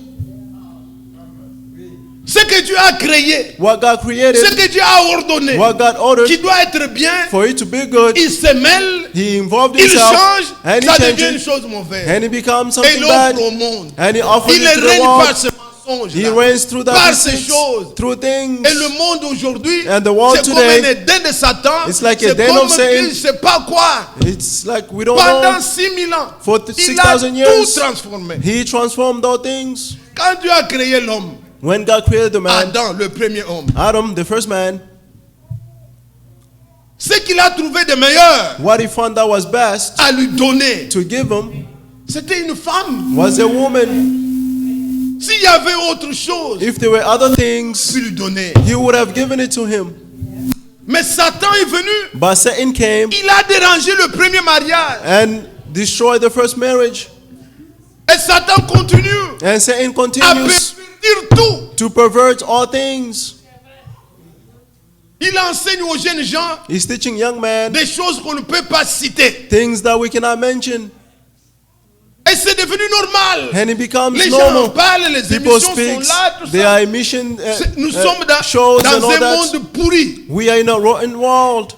Ce que Dieu a créé, What God ce created, que Dieu a ordonné, what God qui ordered doit être bien, for it to be good, il se mêle, He involved il himself change, and he ça devient une changes chose mauvaise. and it becomes Et something il offre bad au monde. and he offers Il it to the règne par world. ce mensonge. He reigns through that Par ces deceit, choses. through things. Et le monde aujourd'hui, And the world c'est comme today, un Éden de Satan. it's like a C'est den comme of Satan. je sais pas quoi. It's like we don't Pendant know. 6000 ans, For il a 6,000 years, tout transformé. He transformed all things. Quand Dieu a créé l'homme, When God created the man, Adam, le premier homme, Adam, the first man, ce qu'il a trouvé de meilleur what he found that was best à lui donner, to give him c'était une femme. was a woman. S'il y avait autre chose, If there were other il things, peut lui donner. he would have given it to him. Mais Satan est venu, But Satan came il a dérangé le premier mariage. and destroyed the first marriage. Et Satan continue And Satan à continues pervertir tout. to pervert all things. Il enseigne aux jeunes gens He's teaching young men des choses qu'on ne peut pas citer. things that we cannot mention. Et c'est devenu normal. And it becomes Les gens en normal. parlent, les People émissions speak, sont là, tout there ça. are emission Nous sommes shows and dans all un that. monde pourri. We are in a rotten world.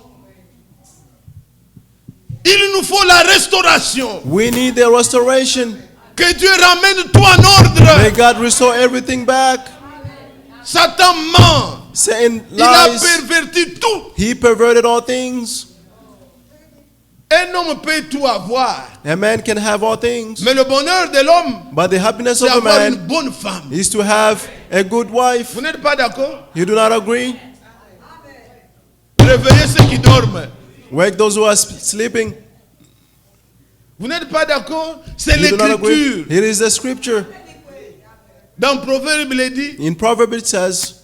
Il nous faut la restauration. We need the restoration. Que Dieu ramène tout en ordre. May God restore everything back. Satan ment. Satan Il a lies. perverti tout. He perverted all things. Un homme peut tout avoir. A man can have all things. Mais le bonheur de l'homme, But the happiness c'est of a avoir une man bonne femme. is to have a good wife. Vous n'êtes pas d'accord? You do not agree? Réveillez ceux qui dorment. Wake those who are sleeping. Vous n'êtes pas d'accord? C'est You do not agree? l'écriture. It is the scripture. Dans Proverbe, il est dit, In Proverbs it says,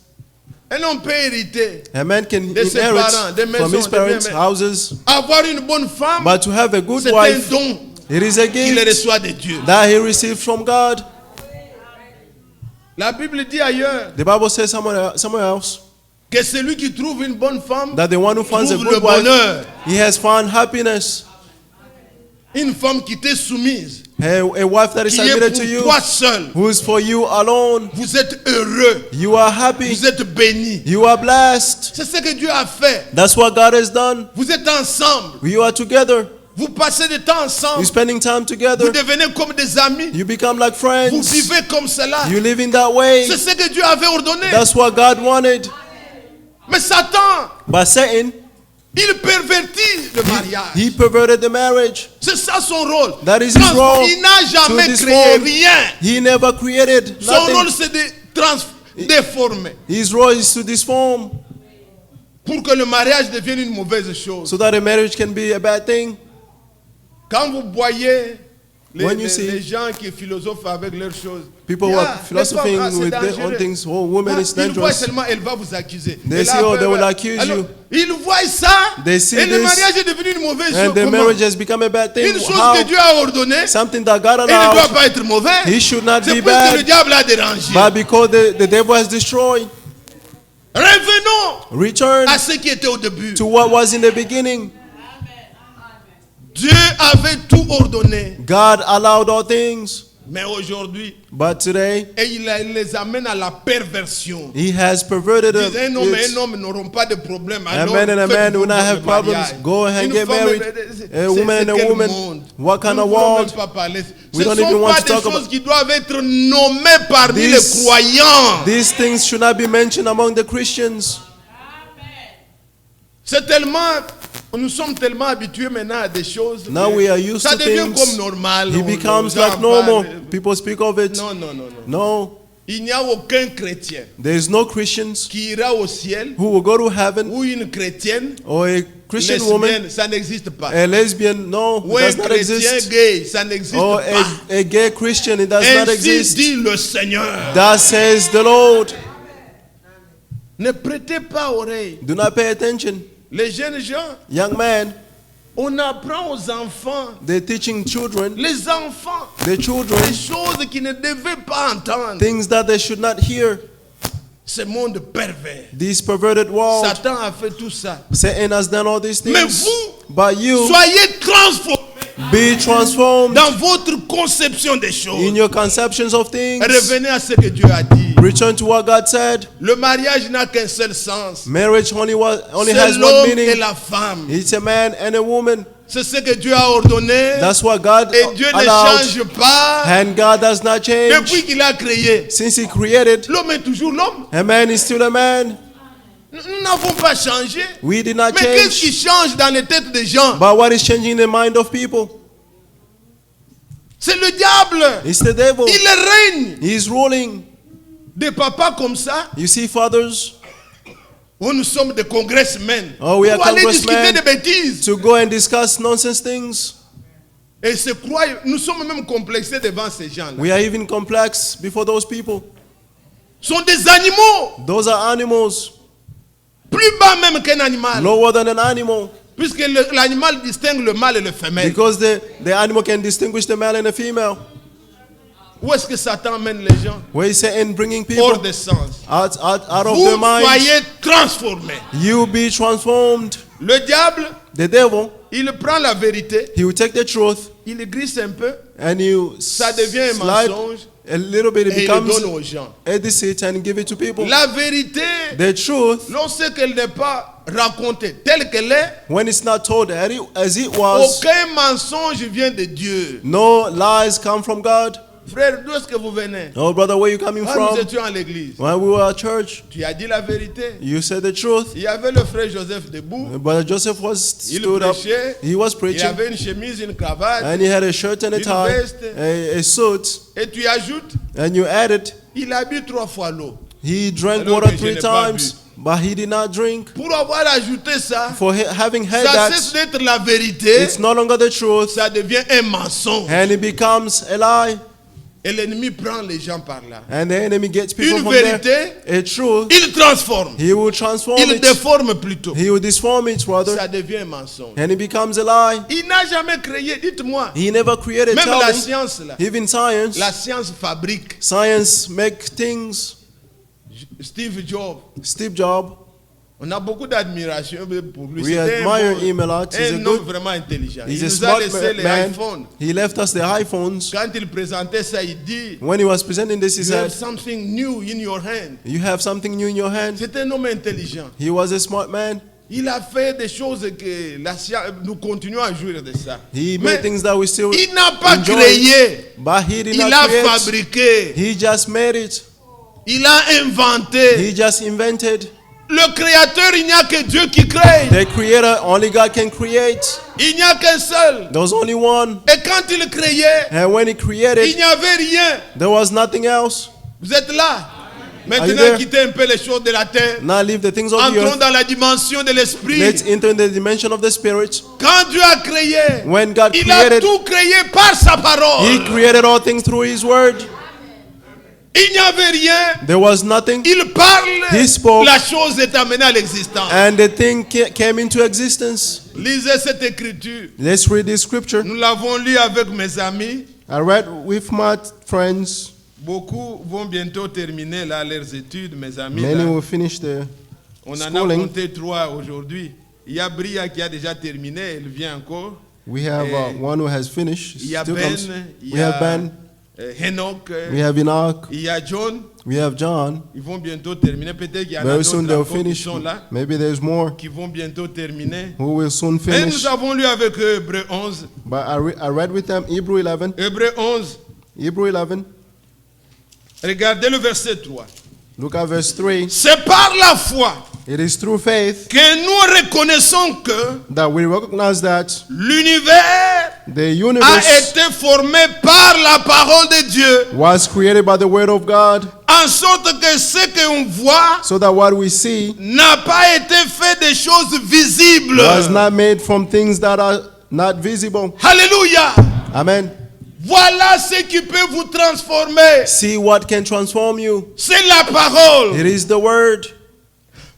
un homme peut hériter. a man can De ses inherit parents, des from maisons, his des parents' biens. houses. Avoir une bonne femme, But to have a good c'est un wife, don it is a qu'il gift reçoit de Dieu. that he received from God. La Bible dit ailleurs The Bible says somewhere else que celui qui trouve une bonne femme that the one who finds a trouve le good wife, bonheur. he has found happiness. Une femme qui t'est soumise, A wife that is qui est submitted pour to you, toi seul. who is for you alone. Vous êtes heureux, You are happy. vous êtes bénis. You are blessed. C'est ce que Dieu a fait. That's what God has done. Vous êtes ensemble, You are together. vous passez du temps You're ensemble, spending time vous together. devenez comme des amis, You become like vous friends. vivez comme cela. You live in that way. C'est ce que Dieu avait ordonné. That's what God wanted. Mais Satan, But Satan, Il pervertit le mariage. He perverted the marriage. C'est ça son rôle. That is his role. Il n'a jamais To créé disform. rien. He never created Son nothing. rôle, c'est de déformer. His role is to disform Pour que le mariage devienne une mauvaise chose. so that a marriage can be a bad thing. Quand vous voyez When you see les gens qui philosophent avec leurs choses, people who yeah, are philosophing les femmes, with c'est their own dangereux. things, oh, woman is Ils voient dangerous. seulement, elle va vous accuser. They Et see, là, oh, après, they will ouais. accuse Alors, you. ils voient ça, They see et le this, mariage est devenu une mauvaise chose. and the Comment? marriage has become a bad thing. Une chose How? que Dieu a ordonnée, Something that God elle ne doit allowed, pas être mauvaise. he should not C'est be parce que le bad, diable a dérangé. but because the devil has destroyed. Revenons Return à ce qui était au début. to what was in the beginning. Dieu avait tout ordonné. God allowed all things, Mais aujourd'hui, but today et il les amène à la perversion. he has perverted Ils disent, un homme et it. un homme n'auront pas de problème. A Alors, man and a man faites-vous will not have le problems. mariage. Go ahead and Une get femme, married. c'est A woman and a quel woman. monde? What kind Nous of ne voulons world? même pas parler. We Ce don't ne even sont want pas to des talk choses about- qui doivent être nommées parmi les These- croyants. These things should not be mentioned among the Christians. C'est tellement, nous sommes tellement habitués maintenant à des choses. Now que we are used ça to devient things. comme normal. He On- becomes on en like normal. parle. People speak of it. Non, non, non, non. No, Il n'y a aucun chrétien there is no Christians qui ira au ciel who will go to heaven, ou une chrétienne or a Christian woman, lesbienne, ça n'existe pas. a lesbian. No, Ou it un does not chrétien exist. gay, ça n'existe Or pas. a gay Christian, it does not Ainsi exist. dit le Seigneur. That says the Lord. Ne prêtez pas oreille. Do not pay attention. Les jeunes gens, Young man, on apprend aux enfants, they're teaching children, les enfants, the children, des choses qu'ils ne devaient pas entendre. things that they should not hear. Ce monde pervers. This perverted world. Satan a fait tout ça. Satan has done all these Mais things. vous, But you soyez transformés be transformed dans votre conception des choses. in your conceptions of things. Revenez à ce que Dieu a dit. Return to what God said. Le mariage n'a qu'un seul sens. Marriage only C'est has one l'homme et meaning. la femme. It's a man and a woman. C'est ce que Dieu a ordonné. That's what God Et Dieu ne allowed. change pas. And God does not change. Depuis qu'il a créé, Since He created, l'homme est toujours l'homme. a man is still a man. Nous n'avons pas changé. We did not Mais qu'est-ce qui change. change dans les têtes des gens? But what is changing the mind of people? C'est le diable. It's the devil. Il règne. He's ruling. Des papas comme ça, You see, fathers, où nous sommes des congressmen. Oh, we are Pour aller discuter congressmen. des bêtises. to go and discuss nonsense things. Et se croient, nous sommes même complexés devant ces gens-là. We are even complex before those people. Sont des animaux. Those are animals, Plus bas même qu'un animal. lower than an animal, Puisque l'animal distingue le mâle et le femelle. because the animal can distinguish the male and the female. Où est-ce que Satan mène les gens? Where is Satan bringing Hors people de sens. out of Vous their minds? soyez transformés. You be transformed. Le diable, The devil, il prend la vérité, he will take the truth il glisse un peu and you Ça devient un slide mensonge a little bit. It et il le becomes donne aux gens. a deceit and give it to people. La vérité, The truth, lorsqu'elle n'est pas racontée telle qu'elle est, when it's not told as it was, aucun mensonge vient de Dieu. no lies come from God. Frère, d'où est-ce que vous venez? Oh, brother, where you coming Quand nous from? étions à l'église, When we were at church, tu as dit la vérité. you said the truth. Il y avait le frère Joseph debout, Brother Joseph was il stood up. prêchait, He was il preaching, avait une chemise, une cravate, and he had a shirt and a Une tie, veste. a suit, et tu ajoutes, and you added, il a bu 3 fois l'eau. he drank Alors water que je 3 n'ai pas times, but he did not drink. Pour avoir ajouté ça, For having heard ça cesse that, d'être la vérité, it's no longer the truth, ça devient un mensonge. and it becomes a lie, Et l'ennemi prend les gens par là. and the enemy gets people Une from vérité, there. A truth, il transforme, he will transform il it. déforme plutôt. He will disform it, brother, Ça devient un mensonge. and it becomes a lie. Il n'a jamais créé, dites-moi, He never created. même Tell la me. science là, Even science, la science fabrique. science make things. Steve Jobs, Steve Jobs, on a beaucoup d'admiration pour lui. we C'était admire him a lot. He's a un homme good, vraiment intelligent. he's Il a nous a smart laissé les man. iPhones. He left us the iPhones. Quand il présentait ça, il dit, When he was presenting this, he you have said, something new in your hand. "You have something new in your hand." C'est un homme intelligent. He was a smart man. Il a fait des choses que la science, nous continuons à jouir de ça. He Mais made things that we still il n'a pas enjoy, créé, but he did il not a create. fabriqué, He just made it. il a inventé. He just invented. le créateur, il n'y a que Dieu qui crée. The creator, only God can create. Il n'y a qu'un seul. There was only one. Et quand il créait, And when he il created, n'y avait rien. there was nothing else. Vous êtes là. Are you Maintenant, there? quittez un peu les choses de la terre. Now leave the things of the Entrons earth. dans la dimension de l'esprit. Let's enter in the dimension of the spirit. Quand Dieu a créé, When God il a created, tout créé par sa parole. he created all things through his word. Il n'y avait rien. There was nothing. Il parle. He spoke. La chose est amenée à l'existence. And the thing came into existence. Lisez cette écriture. Let's read this scripture. Nous l'avons lu avec mes amis. I read with my friends. Beaucoup vont bientôt terminer là, leurs études, mes amis. Many là. will finish their On en a schooling. compté 3 aujourd'hui. Il y a Bria qui a déjà terminé, elle vient encore. We have one who has finished. Il y a Still Ben, comes. il We y have a Ben. Enoch, We have Enoch. il y a John. We have John. Ils vont bientôt terminer. Peut-être qu'il y en a Very soon d'autres they'll encore qui finish. sont là, Maybe there's more qui vont bientôt terminer. who will soon Mais finish. nous avons lu avec eux Hébreux 11. But I read with them Hebrew 11. Hébreux 11. Hebrew 11. Regardez le verset 3. Look at verse 3. C'est par la foi It is through faith que nous reconnaissons que that we recognize that l'univers the a universe été formé par la parole de Dieu, was created by the word of God, en sorte que ce qu'on voit so that what we see n'a pas été fait des choses visibles. was not made from things that are not visible. Alléluia. Amen. Voilà ce qui peut vous transformer. See what can transform you. C'est la parole. It is the word.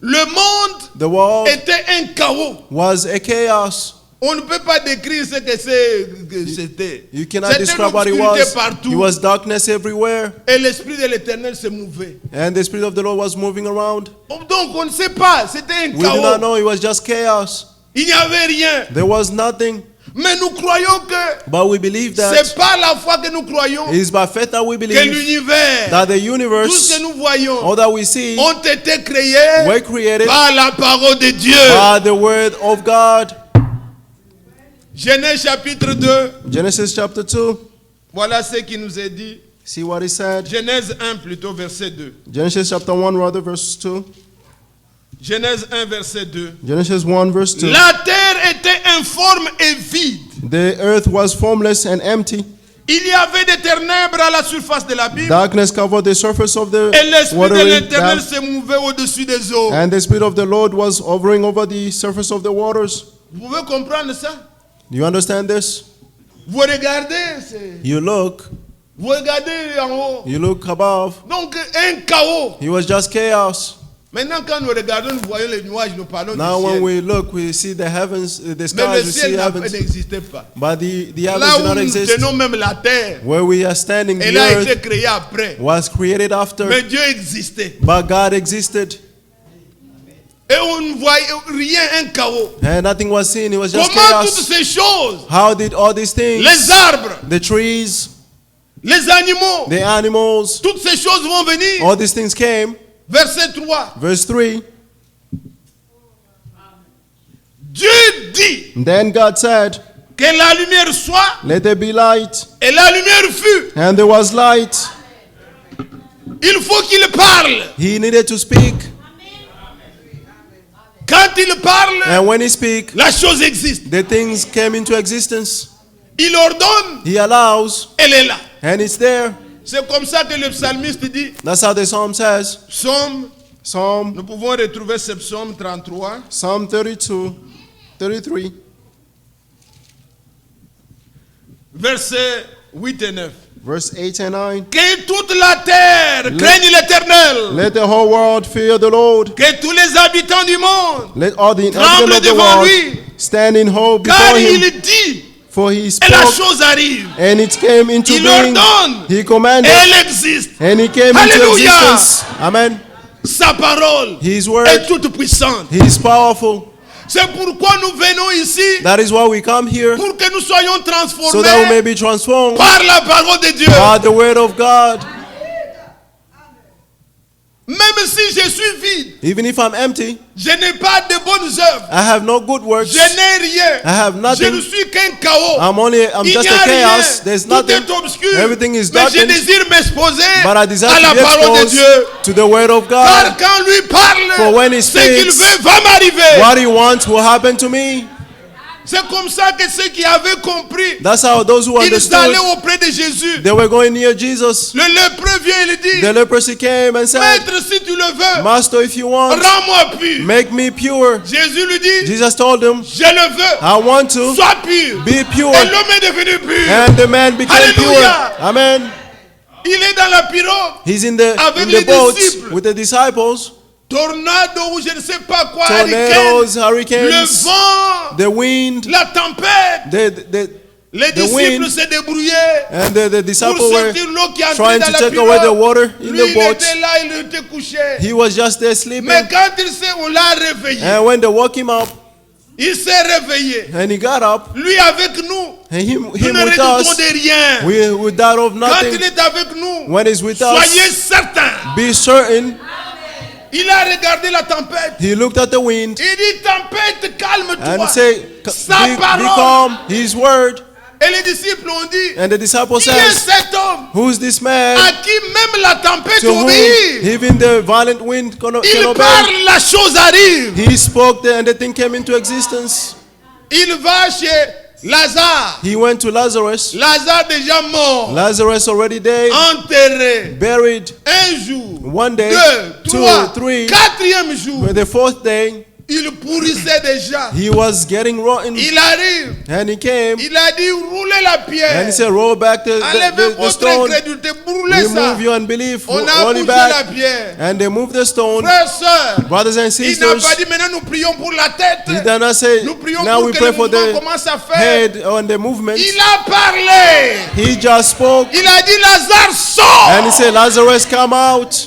Le monde The world était un chaos. was a chaos. On ne peut pas décrire ce que c'était. You cannot C'était describe what it l'obscurité was. partout. It was darkness everywhere. Et l'esprit de l'Éternel se mouvait. And the Spirit of the Lord was moving around. Donc on ne sait pas. C'était un We do not chaos. know. It was just chaos. Il n'y avait rien. There was nothing. Mais nous croyons que But we believe c'est that par la foi que nous croyons it is by faith that we que believe l'univers, that the tout ce universe, que nous voyons, all that we see, ont été créés were created par la parole de Dieu. by the word of God. Genèse chapitre 2, Genesis chapter 2. voilà ce qui nous est dit. See what he said. Genèse 1 plutôt, verset 2. Genesis chapter 1, rather, verse 2. Genèse 1, verset 2. Genesis 1, verse 2. La terre était informe et vide. The earth was formless and empty. Il y avait des ténèbres à la surface de la Bible. Darkness covered the surface of the Et l'esprit de watery l'Éternel depth, se mouvait au-dessus des eaux. and the Spirit of the Lord was hovering over the surface of the waters. Vous pouvez comprendre ça? Do you understand this? Vous regardez, You look en haut. You look above. Donc un chaos. It was just chaos. Maintenant quand nous regardons, nous voyons les nuages, nous parlons Now du when ciel. we look, we see the heavens, the Mais skies, le we see ciel heavens. n'existait pas. But the heavens Là do où not nous exist. tenons même la terre, Where we are standing, elle the a été earth créée après. was created after. Mais Dieu existait. But God existed. Et on ne voyait rien, un chaos. And nothing was seen. It was just Comment toutes chaos. ces choses, How did all these things, les arbres, the trees, les animaux, the animals, toutes ces choses vont venir. all these things came? Verset 3. Verse 3. Dieu dit Then God said, que la lumière soit, let there be light. et la lumière fut. And there was light. Il faut qu'il parle. He needed to speak. Quand il parle, And when he speaks, la chose existe. the things came into existence. Il ordonne, He allows, elle est là. and it's there. C'est comme ça que le psalmiste dit. That's how the psalm says. Psaume, nous pouvons retrouver ce psaume 33. Psalm 32, 33. Versets 8 et 9. Verse 8 and 9. Que toute la terre craigne l'Éternel. Let the whole world fear the Lord. Que tous les habitants du monde Let all the tremblent inhabitants of the devant world lui. stand in hope Car before him. il dit, For he et la spoke, chose arrive. and it came into Il being. ordonne, He et commanded, elle existe. and it came into Hallelujah. existence. Amen. Sa parole His est word, toute puissante. he is powerful. C'est pourquoi nous venons ici, That is why we come here, pour que nous soyons so transformés that we may be transformed par la parole de Dieu. by the word of God. Même si je suis vide, Even if I'm empty, je n'ai pas de bonnes œuvres, I have no good works. je n'ai rien, I have je ne nothing. suis qu'un chaos. I'm Il just n'y a a rien, chaos. There's tout nothing. est obscur. Everything is Mais je darkened. désire m'exposer But I desire à la to be parole de exposed Dieu. to the word of Car God. quand lui For when parle, he ce qu'il speaks, veut va m'arriver. What he wants will happen to me. C'est comme ça que ceux qui avaient compris, That's how those who ils understood, allaient auprès de Jésus. they were going near Jesus. Le lépreux vient et lui dit, The leprosy came and said, Maître, si tu le veux, Master, if you want, rends-moi pur. make me pure. Jésus lui dit, Jesus told him, je le veux, I want to sois pur. be pure. Et l'homme est devenu pur. And the man became Hallelujah. pure. Amen. Il est dans la pirogue. He's in Avec the les boat disciples. with the disciples. Tornado ou je ne sais pas quoi, Tornadoes, hurricane, le hurricanes, vent, the wind, la tempête. Les the disciples wind, se débrouillaient and the pour disciples were sortir l'eau qui entrait trying dans to la take away the pirogue. water in Lui, the il boat. était là, il était couché. He was just there sleeping. Mais quand on l'a réveillé, And when they woke him up, il s'est réveillé. and he got up, Lui avec nous, and him nous with ne redoutons us, de rien. we doubt of Quand nothing. il est avec nous, When he's with soyez us, certains. be certain. Il a regardé la tempête. He looked at the wind Il dit, tempête, calme-toi. and said, Sa be parole. calm, his word. Et les disciples ont dit, And the disciples qui est said, cet homme who's this man à qui même la tempête to whom obéit? even the violent wind can Il obey? parle, la chose arrive. He spoke and the thing came into existence. Il va chez Lazare. He went to Lazarus. Lazare déjà mort, Lazarus already dead, enterré. buried. Un jour, One day, 2, 3, 2, 3, quatrième jour, but the fourth day, il pourrissait déjà. he was getting rotten. Il arrive, And he came il a dit roulez la and pierre. he said, roll back Enlevez the votre stone, incrédulité, brûlez ça. remove your unbelief, On a roll bougé it la back. pierre. And they moved the stone. Frères, sœurs, Brothers and il n'a sisters, pas dit maintenant nous prions pour la tête. he did not say, Nous prions now pour we que pray le for mouvement the commence à faire. head on the movement. Il a parlé. He just spoke Il a dit Lazare sort. and he said, Lazarus, come out.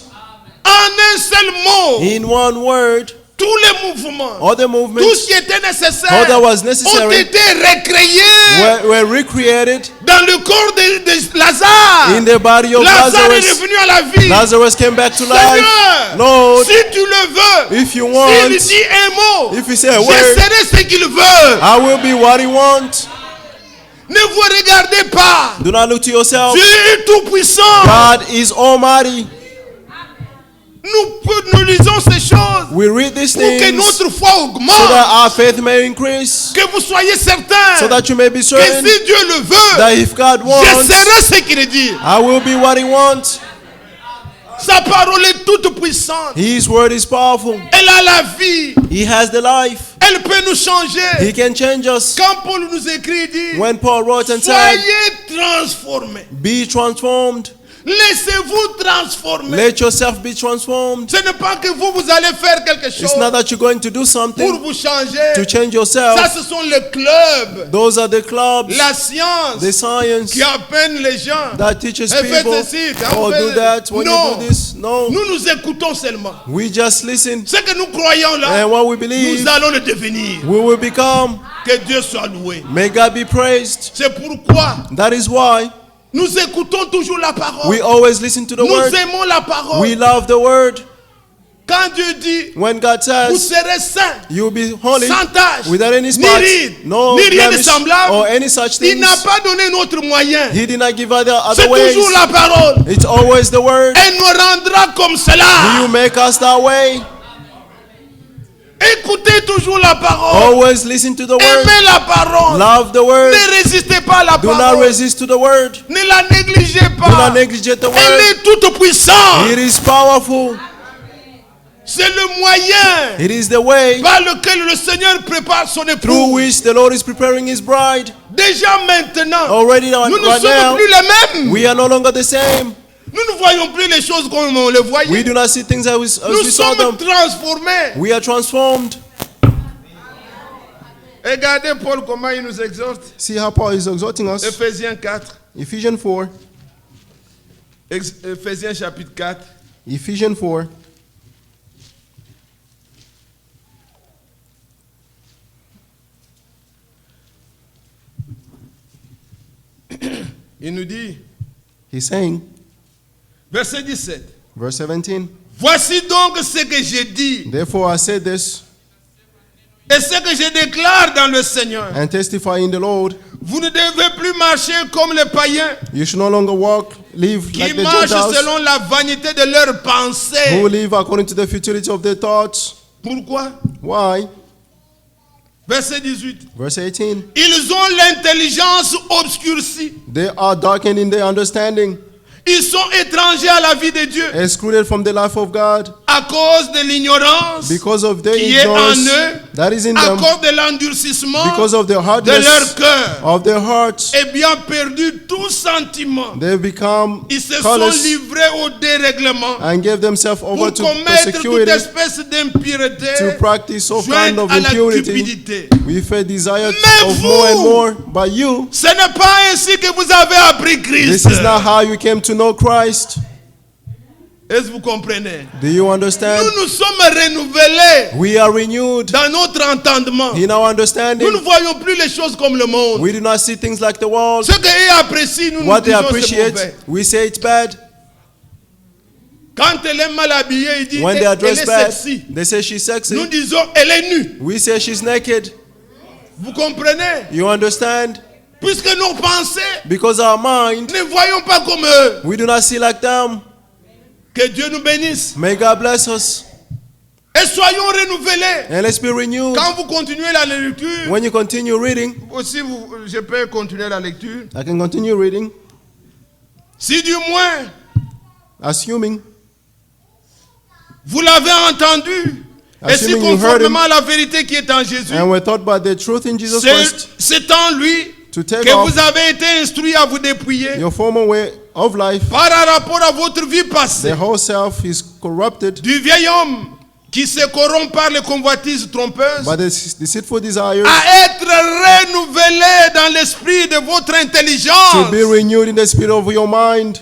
En un seul mot, In one word, tous les mouvements, all the tout movements ce qui était all nécessaire that was ont necessary été recréés were recreated dans le corps de Lazare. in the body of Lazare est Lazarus. revenu à la vie. Lazarus came back to life. Seigneur, Lord, si tu le veux, if you s'il want, dit un mot, if you say a je word, serai ce qu'il veut. I will be what he wants. Ne vous regardez pas. Do not look to yourself. Dieu est tout puissant. God is almighty. Nous lisons ces choses We read these pour que things notre foi so augmente. that our faith may increase, Que vous soyez certains so that you may be que certain si Dieu le veut, that if God je wants, serai ce qu'il dit. I will be what he wants. Sa parole est toute puissante. His word is powerful. Elle a la vie. He has the life. Elle peut nous changer. He can change us. Quand Paul nous écrit, il dit, When Paul wrote and said, soyez transformés. be transformed. Laissez-vous transformer. Let yourself be transformed. Ce n'est pas que vous allez faire quelque chose It's not that you're going to do pour something vous changer. to change Ça, yourself. ce sont les clubs, Those are the clubs, la science the science qui apprennent les gens. that teaches Et faites people, ceci, oh, do that, when non, you do this. No, nous nous écoutons seulement. we just listen. Ce que nous croyons là, And what we believe, nous allons le devenir. we will become. Que Dieu soit loué. May God be praised. C'est pourquoi That is why nous écoutons toujours la parole. we always listen to the Nous word. aimons la parole. We love the word. Quand Dieu dit, When God vous says serez saints, you'll be holy sans tache, without any ni spots, ride, no ni rien de blemish semblable, or any such il things. n'a pas donné notre moyen. He did not give other C'est ways. toujours la parole. It's always the word. Elle nous rendra comme You cela. make us that way. Écoutez toujours la parole. Always listen to the word. Aimez la parole. Love the word. Ne résistez pas à la Do not parole. resist to the word. Ne la négligez Do not pas. negligent the Elle word. est toute puissante. It is powerful. C'est le moyen It is the way par lequel le Seigneur prépare son through époux. which the Lord is preparing his bride. Déjà maintenant, Already nous ne right sommes now, plus les mêmes. we are no longer the same. Nous ne voyons plus les choses comme on les We voyait. do not see things as Nous we saw sommes them. transformés. We are transformed. Regardez Paul comment il nous exhorte. See how Paul is exhorting us. Ephésiens 4. Ephesians 4. Ephésiens chapitre 4. Ephesians 4. Il nous dit, He's saying, verset 17, verse 17, Voici donc ce que j'ai dit Therefore I say this et ce que je déclare dans le Seigneur. and testify in the Lord. Vous ne devez plus marcher comme les païens You should no longer live qui like the marchent Gentiles, selon la vanité de leurs who pensées. live according to the futility of their thoughts. Pourquoi? Why? Verset 18. Verse 18. Ils ont l'intelligence obscurcie. They are darkened in their understanding, Ils sont étrangers à la vie de Dieu excluded from the life of God à cause de l'ignorance because of their qui est en ignorance eux, that is in à them, cause de l'endurcissement because of the de leur hardness cœur, of their hearts. et bien perdu tout sentiment. They become Ils se sont callous livrés au dérèglement and gave themselves over pour to commettre toute persecuting, espèce d'impureté to practice all kind jointe of à la impurity cupidité. with a desire Mais of more and vous, more. But you, ce n'est pas ainsi que vous avez appris this Christ. is not how you came to know Christ. Est-ce que vous comprenez? Do you understand? Nous nous sommes renouvelés We are renewed dans notre entendement. in our Nous ne understanding. voyons plus les choses comme le monde. We do not see things like the world. Ce qu'ils apprécient, nous nous What they disons c'est appreciate, mauvais. we say it's bad. Quand elle est mal habillée, ils disent When they elle are dressed est bad, sexy. they say she's Nous sexy. disons elle est nue. We say she's naked. Vous comprenez? You understand? Puisque nos pensées Because our mind, ne voyons pas comme eux. we do not see like them. Que Dieu nous bénisse. May God bless us. Et soyons renouvelés. And let's be renewed. Quand vous continuez la lecture, When you continue reading, aussi je peux continuer la lecture. I can continue reading, Si du moins assuming, vous l'avez entendu, et si Assuming you heard him, conformément à la vérité qui est en Jésus, and we're taught by the truth in Jesus Christ, c'est en lui to take que off vous avez été instruits à vous dépouiller your former way of life. par rapport à votre vie passée, The whole self is corrupted du vieil homme qui se corrompt par les convoitises trompeuses, by the deceitful desires, à être renouvelé dans l'esprit de votre intelligence to be renewed in the spirit of your mind,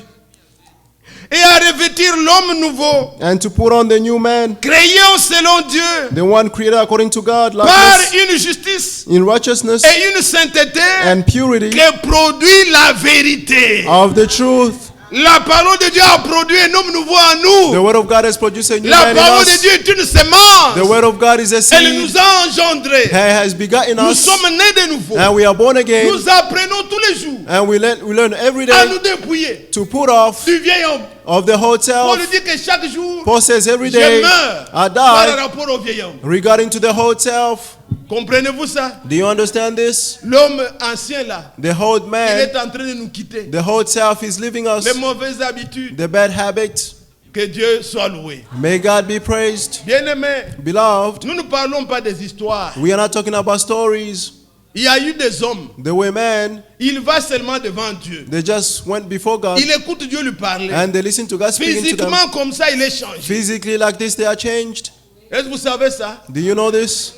et à revêtir l'homme nouveau, and to put on the new man, créé selon Dieu, the one created according to God, par likeness, une justice in righteousness et une sainteté and purity que produit la vérité. of the truth. La parole de Dieu a produit un homme nouveau en The nous. word of God has produced a new La man in parole de us. Dieu est une semence. The word of God is a Elle seed. nous a engendrés. He has begotten Nous us, sommes nés de nouveau. and we are born again, Nous apprenons tous les jours and we learn every à day nous dépouiller to put off du vieil homme. of the whole Paul self. dit que chaque jour, Paul says every je day meurs I par die rapport au vieil homme. regarding to the whole self. Comprenez-vous ça? Do you understand this? L'homme ancien là, The whole il man, est en train de nous quitter. the whole self is leaving us. Les mauvaises habitudes, The bad habits. que Dieu soit loué. May God be praised. Bien-aimés, Beloved, nous ne parlons pas des histoires. we are not talking about stories. Il y a eu des hommes, There were men, il va seulement devant Dieu. they just went before God Il écoute Dieu lui parler. and they listened to God speaking to them. Physiquement comme ça, il est changé. Physically like this, they are changed. Est-ce que vous savez ça? Do you know this?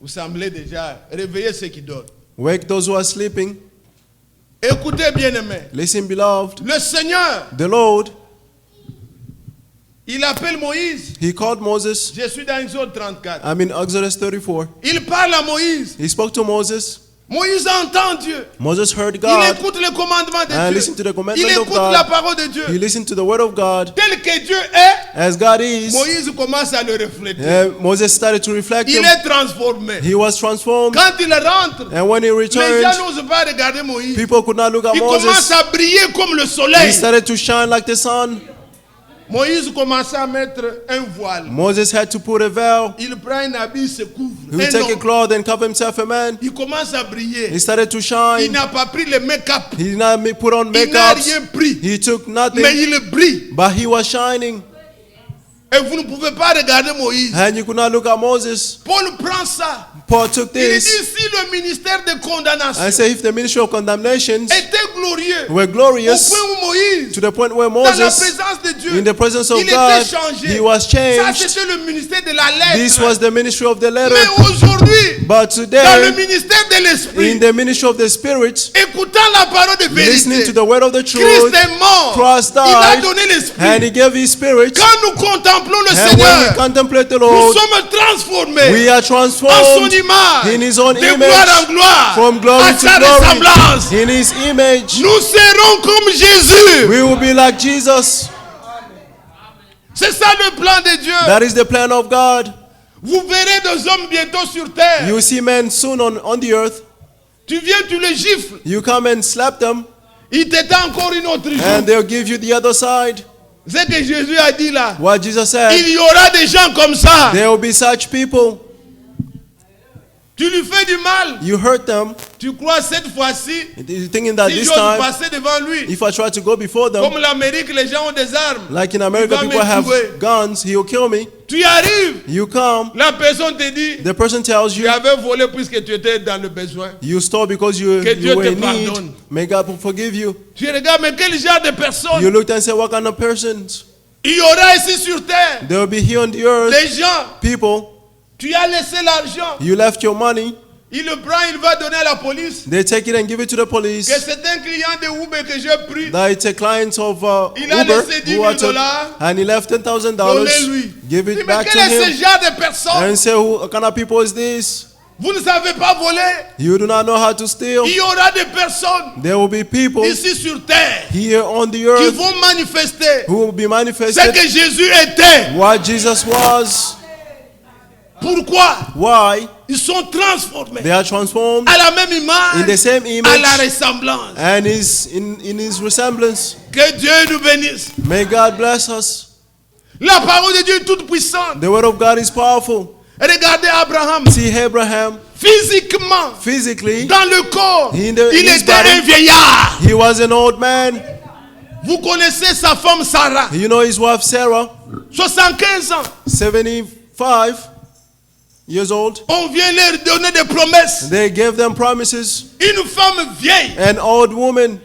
Vous semblez déjà réveiller ceux qui dorment. Wake those who are sleeping. Écoutez bien aimé. Listen, beloved. Le Seigneur, The Lord, il appelle Moïse. He called Moses. Je suis dans Exode 34. I'm in Exodus 34. Il parle à Moïse. He spoke to Moses. Moïse entend Dieu. Moses heard Il God écoute les commandements de and Dieu. listened to the Il commandment of écoute la God. parole de Dieu. He listened to the word of God. Tel que Dieu est, As God is, Moïse commence à le refléter. Moses started to reflect Il him. est transformé. He was transformed. Quand il rentre, And when he les returned, gens n'osent pas regarder Moïse. people could not look at Il commence Moses. à briller comme le He soleil. started to shine like the sun. Moïse commence à mettre un voile. Moses had to put a veil. Il prend un habit, il se couvre. He would Un take a homme. cloth and cover himself a man. Il commence à briller. He started to Il shine. n'a pas pris le make-up. He did not put on Il n'a makeup. rien pris. He took Mais nothing, il brille. but he was shining. Et vous ne pouvez pas regarder Moïse. And you could not look at Moses. Paul prend ça. Paul took Il dit this si le ministère de condamnation and said if the ministry of condemnations était glorieux were au glorious point où Moïse, to the point where dans la Moses, présence de Dieu, in the presence of il était God, changé. he was Ça changed. c'était le ministère de la lettre. This was the ministry of the letter. Mais aujourd'hui, But dans le today, ministère de l'esprit, in the ministry of the Spirit, écoutant la parole de listening vérité, to the word of the Christ truth, est mort. Christ Il a died, donné and l'esprit. he gave his Spirit. Quand nous contemplons le And when we Seigneur, contemplate the nous Lord, sommes transformés we are en son transformed image, in his own de image, gloire en gloire, from glory à to sa glory, ressemblance. in his image. Nous serons comme Jésus. We will be like Jesus. C'est ça le plan de Dieu. That is the plan of God. Vous verrez des hommes bientôt sur terre. You see men soon on the earth. Tu viens, tu les gifles. You come and slap them, Il t'étend encore une autre and joue. they'll give you the other side. C'est ce que Jésus a dit là. What Jesus said. Il y aura des gens comme ça. There will be such people. Tu lui fais du mal. You hurt them. Tu crois cette fois-ci, You're thinking that si this j'ose time, passer devant lui, if I try to go before them, comme l'Amérique, les gens ont des armes. like in America, il va people me have tuer. guns, he'll kill me. Tu y arrives. You come, La personne te dit, the person tells tu you, avais volé puisque tu étais dans le besoin. you stole because you Que Dieu were te in need. pardonne. May God forgive you. Tu regardes, mais quel genre de personne? You looked and said, what kind of persons? Il y aura ici sur terre There will be here on the earth des gens. people. Tu as laissé l'argent. You left your money. Il le prend, il va donner à la police. They take it and give it to the Que police. c'est un client de Uber que j'ai pris. That it's a client of Il a Uber laissé who had $10,000. and he left $10,000. Donnez-lui. Give Dis, it mais back to quel est ce him genre de personne? and say, who kind of people is this? Vous ne savez pas voler. You do not know how to steal. Il y aura des personnes There will be people ici sur terre here on the qui earth vont manifester who will be ce manifested que Jésus était. what Jesus was. Pourquoi? Why? Ils sont transformés They are transformed à la même image, in the same à la image ressemblance. and is in his resemblance. Que Dieu nous bénisse. May God bless us. La parole de Dieu est toute puissante. The word of God is powerful. Regardez Abraham. See Abraham, Physiquement, physically, dans le corps, in il his était body. un vieillard. he was an old man. Vous connaissez sa femme Sarah, You know his wife Sarah, 75 ans. 75 years old. On vient leur donner des promesses. They gave them promises. Une femme vieille An old woman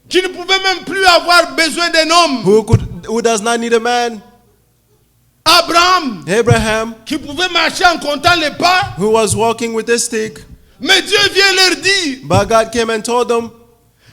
qui ne pouvait même plus avoir besoin d'un homme. who does not need a man. Abraham Abraham, qui pouvait marcher en comptant les pas. who was walking with a stick. Mais Dieu vient leur dire But God came and told them,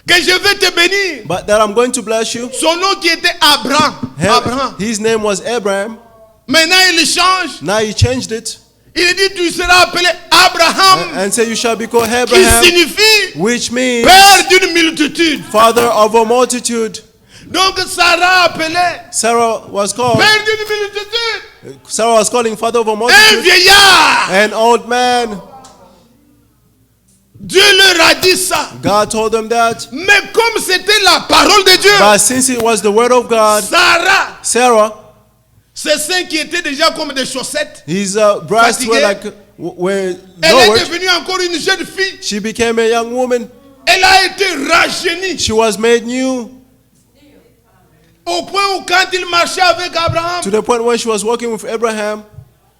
que je vais te bénir. but that I'm going to bless you. Son nom qui était Abraham. His name was Abraham. Maintenant il change. Now he changed it Il dit tu seras appelé Abraham, and say you shall be called qui Abraham, signifie which means père d'une multitude. father of a multitude. Donc Sarah appelait Sarah was called. père d'une multitude. Sarah was calling father of a Un multitude. vieillard. An old man. Dieu leur a dit ça. God told them that. Mais comme c'était la parole de Dieu, But since it was the word of God, Sarah, Sarah, ses seins qui étaient déjà comme des chaussettes, his breasts were Fatiguée. were elle est lowered. devenue encore une jeune fille. She became a young woman. Elle a été rajeunie She was made new au point où quand il marchait avec Abraham, to the point when she was walking with Abraham.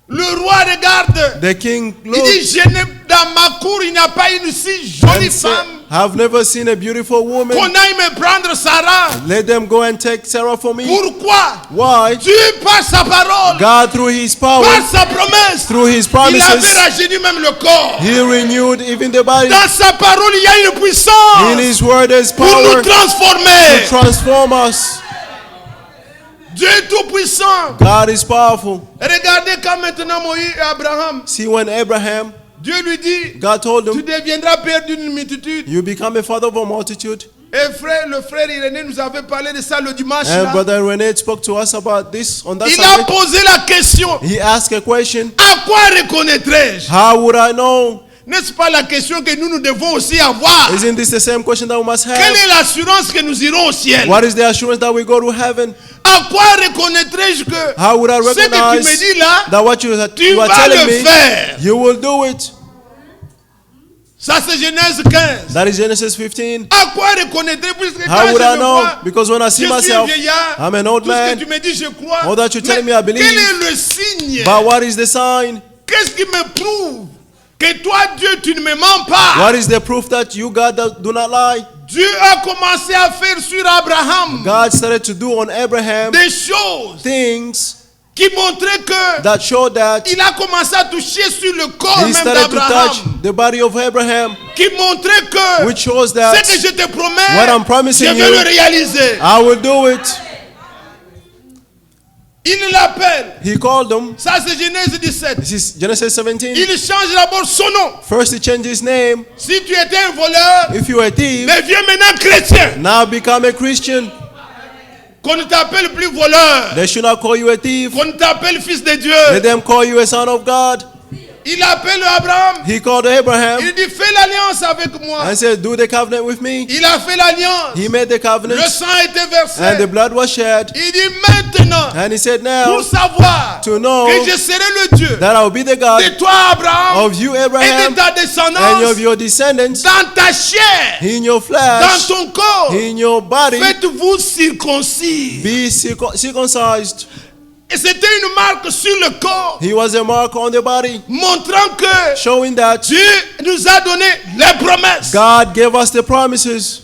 le roi regarde. The king Il dit, looked dans ma cour, il n'y a pas une si jolie and said, femme "I've never seen a beautiful woman. qu'on aille me prendre Sarah. Let them go and take Sarah for me." Pourquoi? Why? Dieu, par sa parole, God, through his power, par sa promesse, through his il avait promises, rajeuni même le corps. he renewed even the body. Dans sa parole, il y a une In puissance his word is pour power nous transformer. to transform us. Dieu est tout puissant. God is powerful. Regardez quand maintenant Moïse et Abraham, See, when Abraham, Dieu lui dit, God told tu him, deviendras père d'une multitude. you become a father of a multitude. Et le frère Irénée nous avait parlé de ça le dimanche. And là. Brother René spoke to us about this on that Il a subject. posé la question, He asked a question, à quoi reconnaîtrai-je? how would I know? N'est-ce pas la question que nous devons aussi avoir? Isn't this the same question that we must Quelle have? est l'assurance que nous irons au ciel? What is the assurance that we go to heaven? À quoi reconnaîtrai-je que How would I ce que tu me recognize dis là, that what you tu are vas telling le me, faire? you will do it? Ça c'est Genèse 15. That is Genesis 15. À quoi reconnaîtrai-je? Puisque quand How would je I me know? vois, Because when I je see suis un myself, vieillard. I'm an old Tout ce man. que tu me dis, je crois. All that you tell me, I believe. Quel est le signe? But what is the sign? Qu'est-ce qui me prouve que toi, Dieu, tu ne me mens pas? What is the proof that you, God, do not lie? Dieu a commencé à faire sur Abraham God started to do on Abraham des choses things qui montraient que that showed that il a commencé à toucher sur le corps he même started to touch d'Abraham, the body of Abraham, qui montrait que which shows ce that que je te promets, what I'm promising je vais you, le réaliser. I will do it. Il l'appelle. He called him. Ça c'est Genèse 17. This is Genesis 17. Il change d'abord son nom. First he changed his name. Si tu étais un voleur, If you were a thief, deviens maintenant chrétien. now become a Christian. Qu'on ne t'appelle plus voleur. They should not call you a thief. Qu'on ne t'appelle fils de Let Dieu. them call you a son of God. Il appelle Abraham. He called Abraham Il dit, fais l'alliance avec moi. and said, do the covenant with me. Il a fait l'alliance. He made the covenant Le sang a été versé. and the blood was shed. Il dit maintenant, And he said, now pour savoir to know que je serai le Dieu that I will be the de God toi, Abraham, of you, et de Abraham, ta and of descendance, your descendants, dans ta chair, in your dans flesh, ton corps. in your body, Faites-vous circoncis. be circumcised. Et c'était une marque sur le corps, He was a mark on the body, montrant que showing that Dieu nous a donné les promesses. God gave us the promises.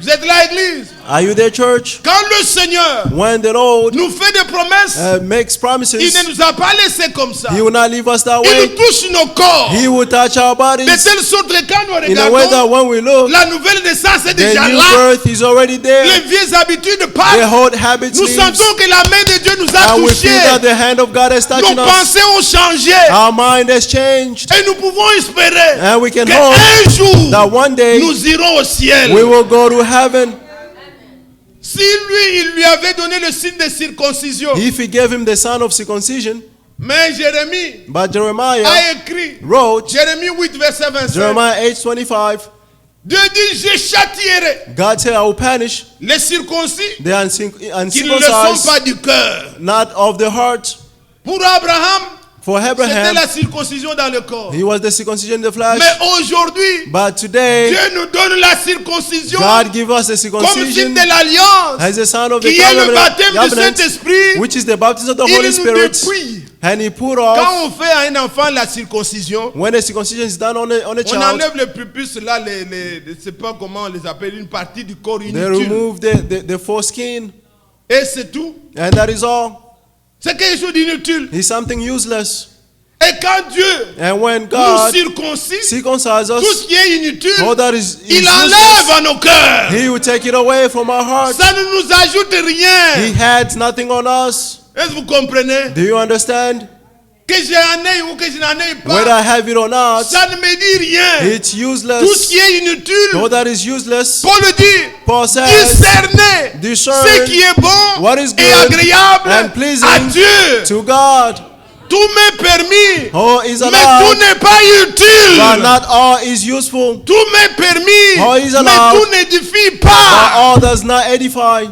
Vous êtes là, Église? Are you there, church? Quand le Seigneur When the Lord nous fait des promesses, makes il promises, ne nous a pas laissés comme ça. He will not leave us that Il way. nous touche nos corps. He will touch our De bodies telle sorte que quand nous in a way that regardons, when we look, la nouvelle naissance est the déjà new là. birth is already there. Les vieilles habitudes The partent. old habits Nous leaves, sentons que la main de Dieu nous a and we feel touchés. that the hand of God is Nos touching us. pensées ont changé. Our mind has changed, Et nous pouvons espérer and we can qu'un hope jour, that one day nous irons au ciel. we will go to heaven. Si lui, il lui avait donné le signe de circoncision. If He gave him the sign of circumcision, Mais Jérémie but Jeremiah a écrit, wrote, Jérémie 8, verset 25. Jeremiah 8:25, Dieu dit, je châtierai God said, I will punish les circoncis the qui ne le sont uncircumcised, pas du cœur. not of the heart. Pour Abraham, For c'était Abraham, la circoncision dans le corps. he was the circumcision in the flesh. Mais aujourd'hui, But today, Dieu nous donne la circoncision God give us the comme signe circumcision de l'alliance, as a sign of the qui est le baptême du covenant, Saint-Esprit. which is the baptism of the Il Holy nous Spirit. dépouille. And He put off, Quand on fait à un enfant la circoncision, when the circumcision is done on a on child, enlève le prépuce là, je ne sais pas comment on les appelle, une partie du corps they inutile. remove the foreskin, Et c'est tout. and that is all. C'est quelque chose d'inutile. It's something useless. Et quand Dieu And when nous God circoncis, circumcises tout us, ce qui est inutile, all that is il useless, enlève à nos cœurs. He will take it away from our hearts. Ça ne nous ajoute He rien. had nothing on us. Est-ce que vous comprenez? Do you understand? Que j'ai un œil ou que je n'en ai Whether pas, I have it or not, ça ne me dit rien. it's Tout ce useless. qui est inutile, All that is useless, Paul dit, Paul says, discerner discern ce qui est bon what is et good agréable and pleasing à Dieu. to God. Tout m'est permis, All is mais tout allowed, n'est pas but utile. not all is useful. Tout m'est permis, All is mais allowed, tout n'édifie But pas. all does not edify.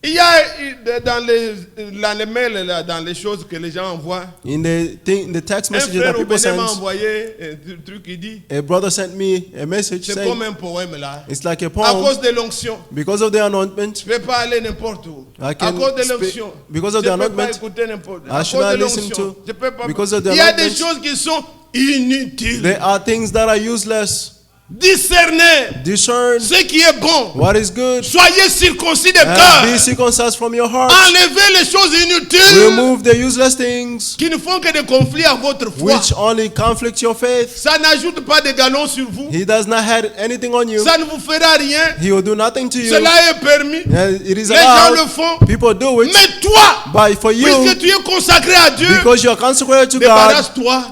Il y a dans les mails, là, dans les choses que les gens envoient, In the text un messages frère that au people Bénin m'a send, envoyé un truc qui dit, a brother sent me a message c'est saying, comme un poème là. it's like a À poem, cause de l'onction, because of the anointment, je ne peux pas aller n'importe où. I À can cause de speak- l'onction, because of je the ne peux pas anointment, écouter n'importe où. I À cause should not de listen l'onction, to- je peux pas. because of the Il y a des anointment. choses qui sont inutiles. there are things that are useless. Discernez Discern ce qui est bon. what is good Soyez circoncis de and be cœur. circumcised from your heart. Enlevez les choses inutiles Remove the useless things qui ne font que des conflits à votre foi. which only conflict your faith. Ça n'ajoute pas de galons sur vous. He does not have anything on you. Ça ne vous fera rien. He will do nothing to you. Cela est permis. And it is Les gens le allowed. font. People do it. Mais toi, But for you, puisque tu es consacré à Dieu, because you are consecrated to God, débarrasse-toi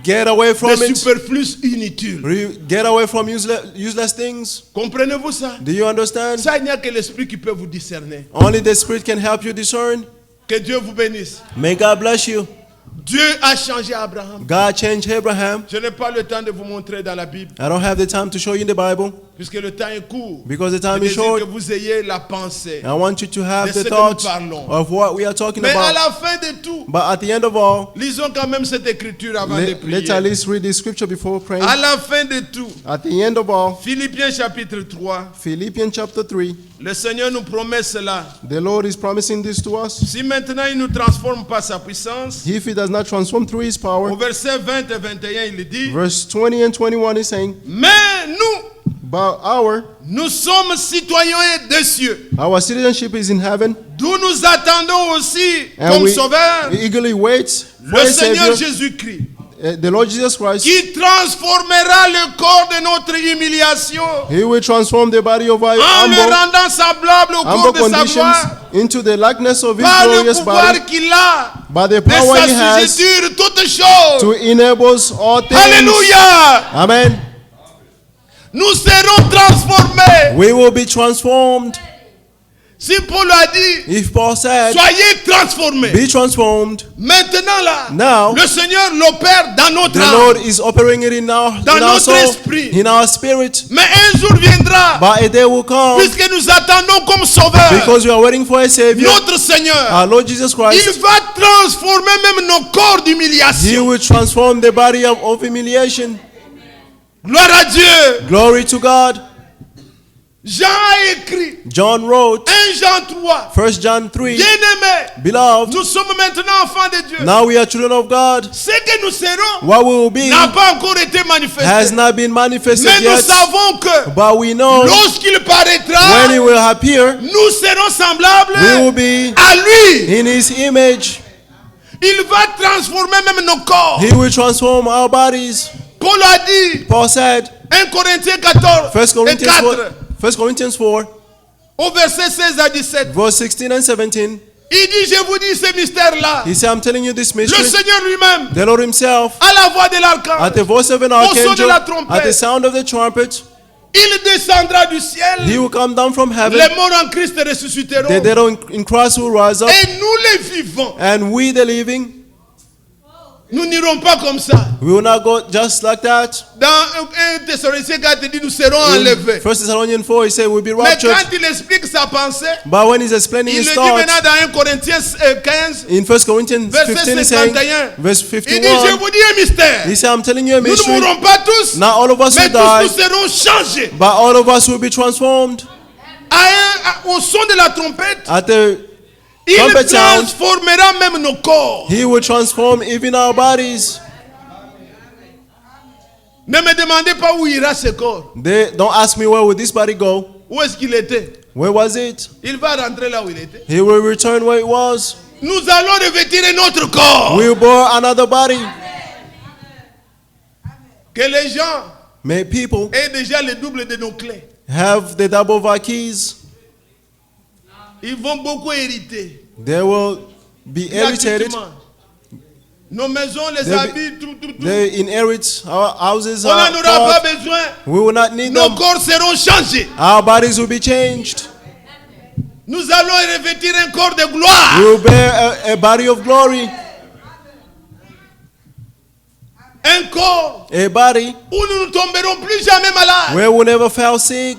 get away from des it. superflus inutiles. Get away from useless things. Comprenez-vous ça? Do you understand? Ça, il n'y a que l'Esprit qui peut vous discerner. Only the Spirit can help you discern. Que Dieu vous bénisse. May God bless you. Dieu a changé Abraham. God changed Abraham. Je n'ai pas le temps de vous montrer dans la Bible, I don't have the time to show you in the Bible puisque le temps est court. because the Je time is désire short. que vous ayez la pensée. I want you to have de the ce que thoughts nous parlons. of what we are talking Mais à about. la fin de tout, But at the end of all, lisons quand même cette écriture avant de let's prier. at least read the scripture before praying. À la fin de tout, At the end of all, Philippiens chapitre 3, Philippians chapter 3, le Seigneur nous promet cela. the Lord is promising this to us. Si maintenant il ne nous transforme pas sa puissance, If he does not transform through his au power, verset 20 et 21, il dit, verse 20 and 21 is saying, mais but nous sommes citoyens des cieux, our citizenship is in heaven, d'où nous attendons aussi and comme we sauveur eagerly wait for le a Seigneur Savior, Jésus-Christ, the Lord Jesus Christ. qui transformera le corps de notre humiliation He will transform the body of our en le rendant semblable au corps humble de sa conditions gloire into the likeness of his par le glorious pouvoir body qu'il a by the de power he has s'assujettir toutes choses. to enable all things. Alléluia. Amen. nous serons transformés. We will be transformed. Si Paul a dit, If Paul said, soyez transformés. be transformed, Maintenant là, now le Seigneur l'opère dans notre the âme. Lord is operating it in our notre soul, esprit. in our spirit. Mais un jour viendra, But a day will come, puisque nous attendons comme sauveur because we are waiting for a Savior, notre Seigneur. our Lord Jesus Il Christ. va transformer même nos corps He d'humiliation. will transform the body of humiliation. Gloire à Dieu. Glory to God. Jean a écrit, John wrote, 1 Jean 3, 1 John 3, bien-aimés, beloved, nous sommes maintenant enfants de Dieu. now we are children of God. Ce que nous serons What we will be n'a pas encore été has manifesté. not been manifested Mais nous yet, savons que but we know lorsqu'il paraîtra, when He will appear, nous serons semblables we will be à lui. in His image. Il va transformer même nos corps. He will transform our bodies. Paul a dit, Paul said, 1 Corinthiens 14 1 et Corinthians 4, 4, 1 Corinthians 4, au verset 16 à 17. verse 16 and 17, Il dit, je vous dis ce mystère-là. he said, I'm telling you this Le mystery. Seigneur lui-même, The Lord Himself, à la voix de at l'archange, the voice of an Au son de archangel, la trompette. at the sound of the trumpet, il descendra du ciel. He will come down from heaven. Les morts en Christ ressusciteront. The dead in Christ will rise up, Et nous les vivants, and we the living, nous n'irons pas comme ça. we will not go just like that. Dans 1 Thessaloniciens 4, il dit, nous serons In enlevés. 1 Thessalonians 4, he said we'll be Mais raptured. quand il explique sa pensée, But when he's explaining il his le dit thoughts, maintenant dans 1 Corinthiens 15, in 1 Corinthians verset 15, he's saying, 51. verse Il dit, je 51, vous dis un mystère. he said, I'm telling you a Nous ne mystery. mourrons pas tous, Not all of us mais will tous nous die, serons changés. but all of us will be transformed. Au son de la trompette, At the il trumpet sound, transformera même nos corps. he will transform even our bodies. Ne me demandez pas où ira ce corps. Don't ask me where will this body go. Où est-ce qu'il était? Where was it? Il va rentrer là où il était. He will return where it was. Nous allons revêtir un autre corps. We will bore another body. Que les gens May people aient déjà le double de nos clés. have the double of our keys. Ils vont beaucoup hériter. They will be irritated. Gratuitement. Nos maisons, les They'll be- habits, tout. They inherit our houses. On Our n'en aura pas cars. besoin. We will not need Nos them. corps seront changés. Our bodies will be changed. Nous allons revêtir un corps de We gloire. will bear a body of glory. Un corps A body où nous ne tomberons plus jamais malades. where we never fell sick.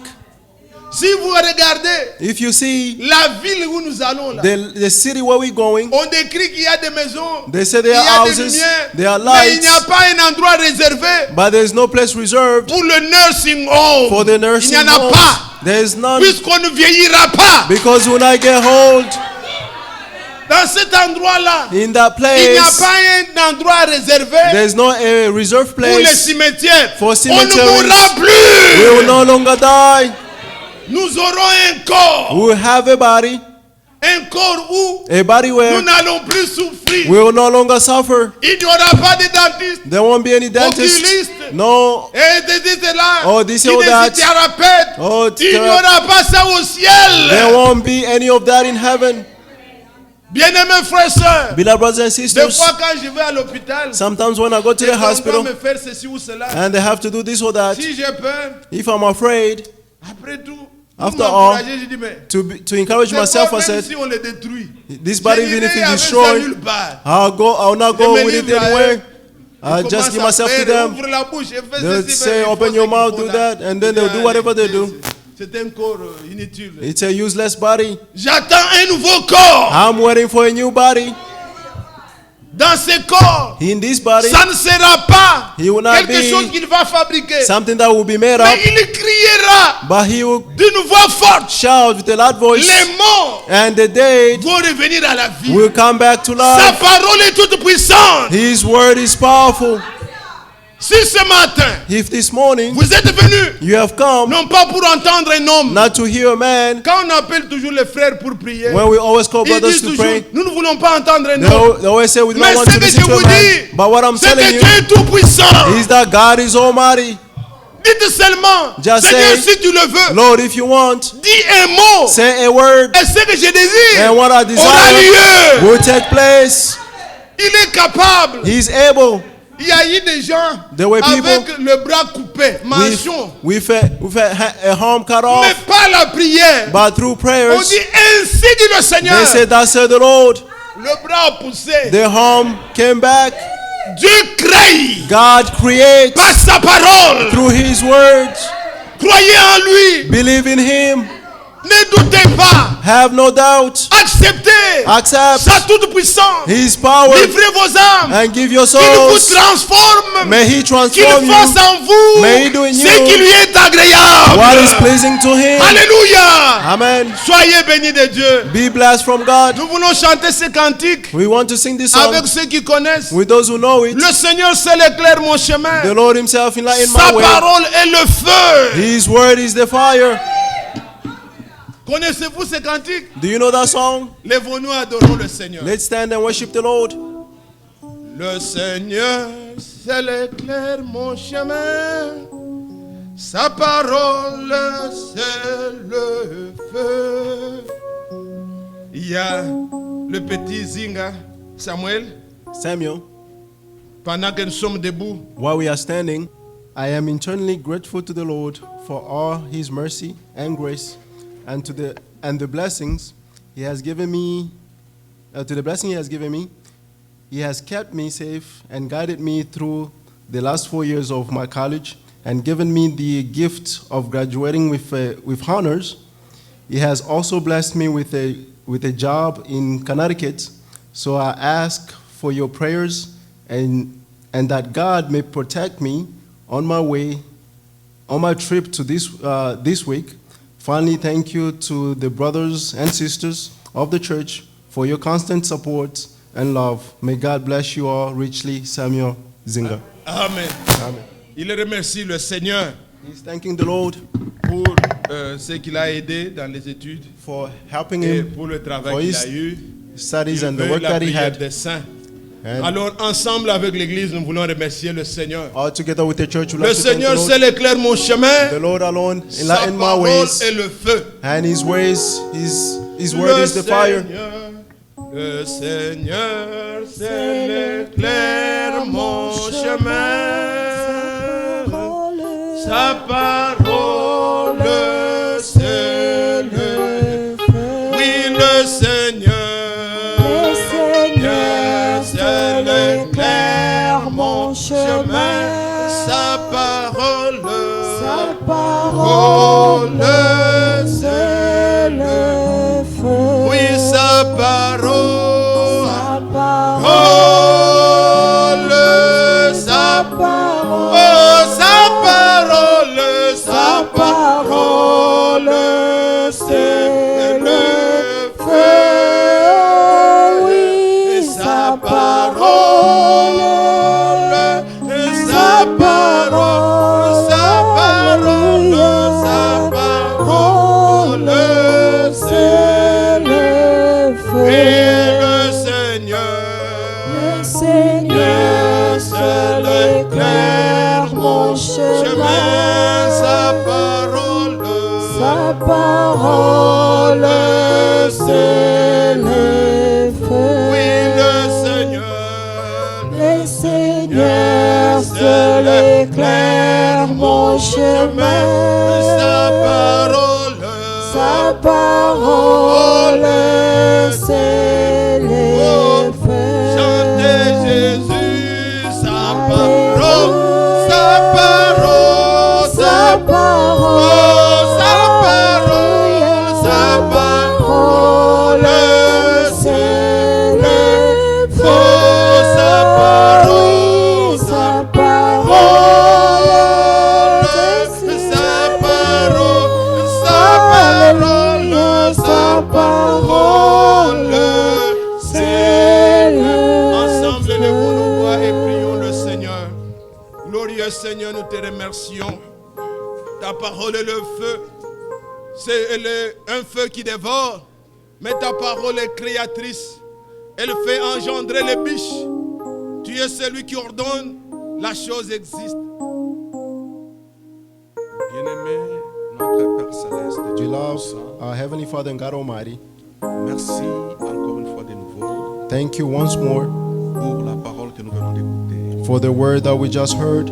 Si vous regardez If you see la ville où nous allons là, the city where we're going, on décrit qu'il y a des maisons, they say il there y are a des houses, lumières, there are mais il n'y a lights, pas un endroit réservé but there's no place reserved pour le nursing home. for the Il nursing n'y en a homes. pas, There is none, puisqu'on ne vieillira pas. because we will not get old. Dans cet endroit-là, In that il n'y a place, pas un endroit réservé there's no a reserved pour les place. cimetières. For On ne cemeteries. mourra We will plus. no longer die. Nous aurons un corps, We will have a body où body nous where n'allons plus souffrir. we will no longer suffer. Il n'y aura pas de dentiste. There won't be any dentist. Oculiste. No. Et de là, Oh, this or that. kinésithérapeute. Oh, Il n'y aura pas ça au there ciel. won't be any of that in heaven. Bien-aimés frères et sœurs, Beloved brothers and des sisters, fois quand je vais à l'hôpital, sometimes when I go to the on doit hospital me faire ceci ou cela. and they have to do this or that, Si j'ai peur, if I'm afraid, après tout, After pour all, m'encourager, je dis mais to encourage c'est myself, quoi, I même said, si on le détruit, this body, je even if n'irai it's avec ça destroyed, nulle part. I'll not go Je me with it livre à anywhere. eux. I'll Ils just give commencent à myself to faire, them. ouvre la bouche et fais They'll ceci, say, fais open ce your qu'il mouth, faut do là. that, and then they'll do whatever they do. C'est un corps inutile. It's a useless body. J'attends un nouveau corps. I'm waiting for a new body. Dans ce corps, In this body, ça ne sera pas He will not quelque be chose qu'il va fabriquer. something that will be made Mais up, il criera but He will d'une voix forte. shout with a loud voice, Les morts and the dead vont revenir à la vie. will come back to Sa life. parole est toute puissante. His word is powerful. Si ce matin, If this morning vous êtes venus, you have come non pas pour entendre un homme. not to hear a man, Quand on appelle toujours les frères pour prier, when we always call ils brothers disent to toujours, pray, nous ne voulons pas entendre un they homme. always say we don't Mais want ce to que listen je to a vous man. dis, But what I'm c'est telling que you Dieu est tout puissant. is that God is almighty. Dites seulement, Just Seigneur, say, si tu le veux, Lord, if you want, dis un mot. say a word, Et ce que je désire and what I aura desire lieu. will take place. Il est capable He's able Il y a eu des gens There were people avec le bras coupé, mention. with a arm cut Mais off, pas la prière. but through On prayers, dit ainsi dit le Seigneur. they said, "Thus said the Lord." Le bras a poussé. Their arm came back. Dieu crée God creates par sa parole. through His words. Croyez en lui. Believe in Him. Ne doutez pas. Have no doubt. Acceptez Accept sa toute puissance. His power Livrez vos âmes. and give your Qu'il vous souls. transforme. May He Qu'il transform fasse you. en vous May He do in ce you qui lui est agréable. what is pleasing to Him. Alléluia. Amen. Soyez bénis de Dieu. Be blessed from God. Nous voulons chanter ces cantiques We want to sing this song avec ceux qui connaissent. with those who know it. Le Seigneur seul éclaire mon chemin. The Lord Himself enlighten Sa my way. parole est le feu. His word is the fire. Connaissez-vous ces cantiques? Do you know that song? Lèvons-nous, adorons le Seigneur. Let's stand and worship the Lord. Le Seigneur seul éclaire mon chemin. Sa parole c'est le feu. Il y a le petit Zinga, Samuel, Samuel, pendant que nous sommes debout, while we are standing, I am eternally grateful to the Lord for all His mercy and grace, and to the blessings He has given me. To the blessing He has given me, He has kept me safe and guided me through the last 4 years of my college, and given me the gift of graduating with honors. He has also blessed me with a job in Connecticut. So I ask for your prayers and that God may protect me on my way, on my trip to this week. Finally, thank you to the brothers and sisters of the church for your constant support and love. May God bless you all richly. Samuel Zinga. Amen. Amen. Il remercie le Seigneur He's thanking the Lord pour ce qu'il a aidé dans les études for helping et him pour le for travail qu'il his a eu. studies Il and the veut work la that he prière had. des saints. And Alors, ensemble avec l'Église, nous voulons remercier le Seigneur. all together with the church, we Le like to thank the Seigneur Lord. seul éclaire mon chemin. The Lord alone Sa enlighten my parole ways, est le feu. and His ways, His word is the fire. Le Seigneur seul éclaire mon chemin. Sa parole c'est le feu. Oui, le Seigneur seul éclaire mon chemin. Sa parole c'est le feu. Oui, sa parole. Seigneur, nous te remercions. Ta parole est le feu. C'est un feu qui dévore. Mais ta parole est créatrice. Elle fait engendrer les biches. Tu es celui qui ordonne. La chose existe. Bien-aimé, notre Père Céleste, Dieu Beloved, Tout-Puissant, our Heavenly Father and God Almighty, merci encore une fois de nouveau thank you once more pour la parole que nous venons d'écouter. for the word that we just heard.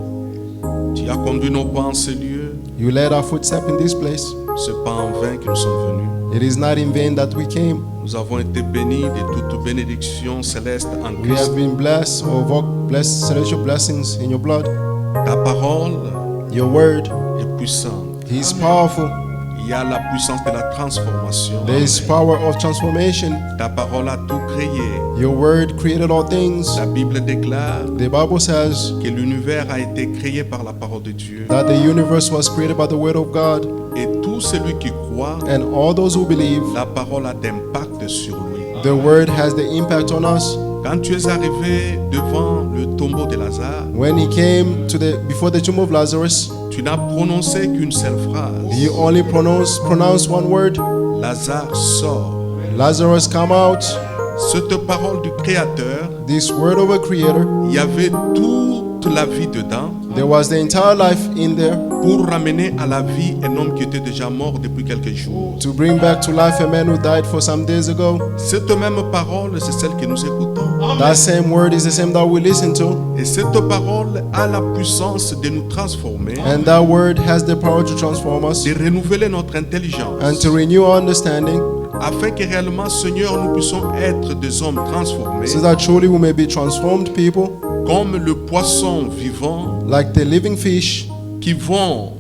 Tu as conduit nos pas en ce lieu. You led our footsteps in this place. C'est pas en vain que nous sommes venus. It is not in vain that we came. Nous avons été bénis de toute bénédiction céleste en We Christ. have been blessed or walked blessed celestial blessings in your blood. Ta parole Your word est puissante. is powerful. Il y a la puissance de la transformation. There is power of transformation. Ta parole a tout créé. Your word created all things. La Bible déclare The Bible says que l'univers a été créé par la parole de Dieu. that the universe was created by the word of God, Et tout celui qui croit, and all those who believe, la parole a d'impact sur lui. the word has the impact on us. Quand tu es arrivé devant le tombeau de Lazare, When he came to before the tomb of Lazarus, tu n'as prononcé qu'une seule phrase. he only pronounced one word. Lazare sort. Lazarus, come out. Cette parole du Créateur, This word of a creator, il y avait toute la vie dedans there was the entire life in there pour ramener à la vie un homme qui était déjà mort depuis quelques jours. to bring back to life a man who died for some days ago. Cette même parole, c'est celle que nous écoutons. That same word is the same that we listen to, Et cette parole a la puissance de nous transformer, and that word has the power to transform us de renouveler notre intelligence, and to renew our understanding, afin que réellement, Seigneur, nous puissions être des hommes transformés, so that truly we may be transformed people, comme le poisson vivant like the living fish, qui vont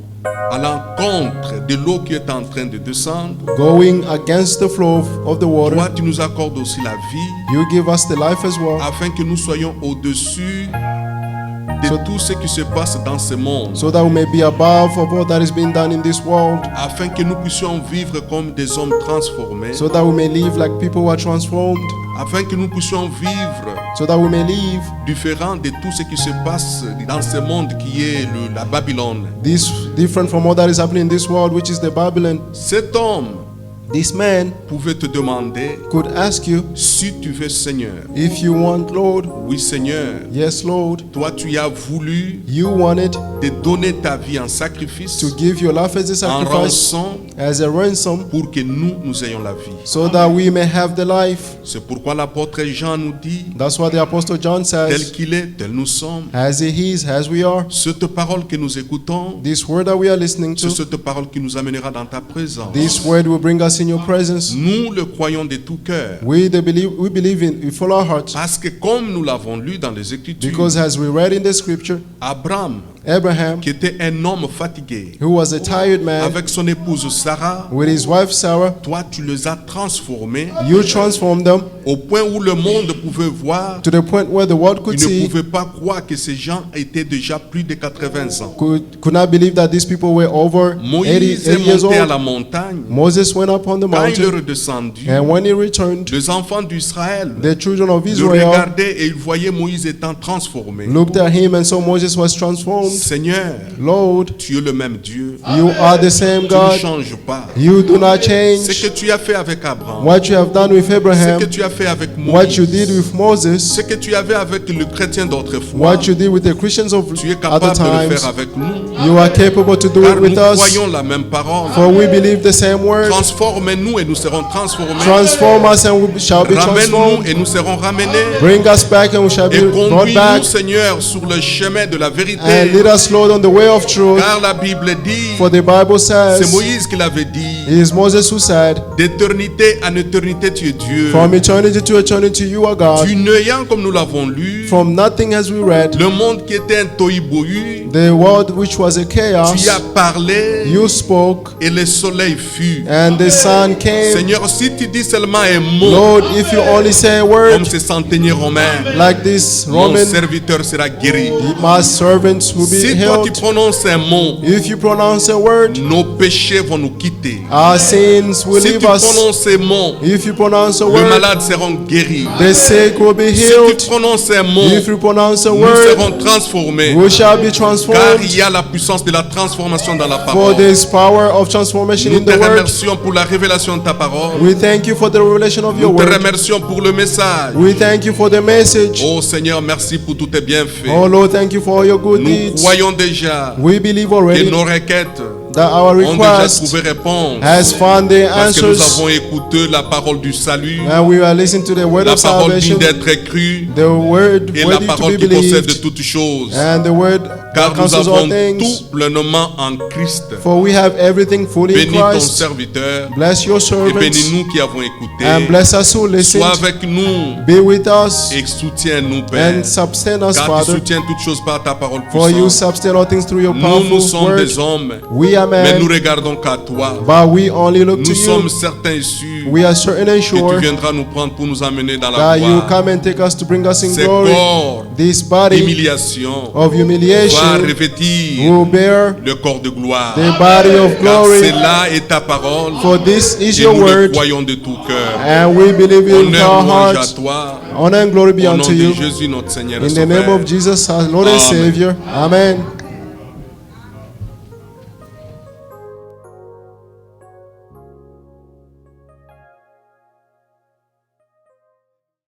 à l'encontre de l'eau qui est en train de descendre. going against the flow of the Toi, water. tu nous accordes aussi la vie, You give us the life as well, afin que nous soyons au-dessus de tout ce qui se passe dans ce monde, so that we may be above of all that is being done in this world, afin que nous puissions vivre comme des hommes transformés, so that we may live like people who are transformed, afin que nous puissions vivre so that we may live différent de tout ce qui se passe dans ce monde qui est la Babylone. this different from all that is happening in this world, which is the Babylon. Cet homme This man pouvait te demander, could ask you, si tu veux, Seigneur. if you want, Lord. Oui, Seigneur. Yes, Lord. Toi, tu as voulu You wanted de donner ta vie en sacrifice, to give your life as a en sacrifice, rançon, as a ransom, pour que nous ayons la vie. so that we may have the life. C'est pourquoi l'apôtre Jean nous dit, That's what the Apostle John tel says. qu'il est, tel nous sommes. As he is, as we are. Cette parole que nous écoutons, This word that we are listening c'est to, cette parole qui nous amènera dans ta présence. this word will bring us in your presence. Nous le croyons de tout cœur. We believe in, we follow our hearts. Parce que comme nous l'avons lu dans les Écritures, Because as we read in the scripture, Abraham, Abraham, qui était un homme fatigué, who was a tired man, avec son épouse Sarah, with his wife Sarah, toi tu les as transformés you transformed them au point où le monde pouvait voir. to the point where the world could Il ne see, pouvait pas croire que ces gens étaient déjà plus de 80 ans. could not believe that these people were over 80 Moïse est years monté à old. la montagne. Moses went up on the Quand il est mountain, redescendu, and when he returned, les enfants d'Israël the children of le Israel regardaient et ils voyaient Moïse étant transformé. looked at him and saw Moses was transformed. Seigneur, Lord, tu es le même Dieu. you are the same Tu ne God. changes pas. You do not Ce change. que tu as fait avec Abraham, What you have done with ce Abraham, que tu as fait avec what you Moïse, did with Moses, ce que tu avais avec le chrétien d'autrefois, what you did with the Christians of tu es other capable de le times, faire avec nous. you are capable to do Car it nous with us. croyons la même parole. For we believe the same word. Transforme-nous et nous serons transformés. Transform us and we shall be Ramène-nous transformed. et nous serons ramenés. Bring us back and we shall Et be brought conduis-nous, back. Seigneur, sur le chemin de la vérité. And lead us, Lord, on the way of truth. Car la Bible dit, For the Bible c'est says, Moïse qui l'avait dit, it is Moses who said, d'éternité en éternité tu es Dieu. from eternity to eternity you are God. Du néant comme nous l'avons lu, From nothing as we read, le monde qui était un tohu-bohu, the world which was a chaos, tu y as parlé you spoke, et le soleil fut. and the sun came. Seigneur, si tu dis seulement un mot, Lord, if you only say a comme word ce centenier romain, like this mon Roman, serviteur sera guéri. my servants will be Si toi tu healed. prononces un mot, If you pronounce a word, nos péchés vont nous quitter. our sins will Si leave tu us. prononces un mot, If you pronounce a les word, malades seront guéris. the sick will be Si healed. tu prononces un mot, If you pronounce a nous word, serons transformés. we shall be Car transformed. il y a la puissance de la transformation dans la For parole. there is power of transformation Nous in te the word. remercions pour la révélation de ta parole. We thank you for the revelation of your Nous te word. remercions pour le message. We thank you for the message. Oh Seigneur, merci pour tous tes bienfaits. Oh Lord, thank you for all your good Nous deeds. croyons déjà We believe que already nos requêtes that our ont déjà request trouvé réponse. has found the Parce que nous answers, avons écouté la parole du salut, and we are listening to the word la of parole salvation, digne d'être crue the word et la worthy to parole be qui possède de believed, toutes choses. and the word Car that nous counsels avons all things. tout pleinement en Christ. For we have everything fully in Bénis ton Christ. serviteur Bless your et servants, bénis-nous qui avons écouté. and bless us who listen. Sois avec nous Be with us et soutiens-nous, Père. and sustain us, Car tu Father. soutiens toutes choses par ta parole For you puissante. sustain all things through your Nous powerful sommes word. des hommes, We are mais nous men, regardons qu'à toi. but we only look to Nous sommes you. certains et sûrs We are certain and que tu sure viendras nous prendre pour nous amener dans la that you gloire. come and take us to bring us in Ces glory. corps This body d'humiliation of va humiliation revêtir will bear le corps de gloire. the body of Car glory. cela est ta parole For this is et your nous le word, croyons de tout cœur. and we believe in Honneur, our louange à hearts. toi. Honor and glory be Au nom unto de you. Jésus, notre Seigneur et In the name Sauveur. of Jesus, our Lord and Amen. Savior. Amen.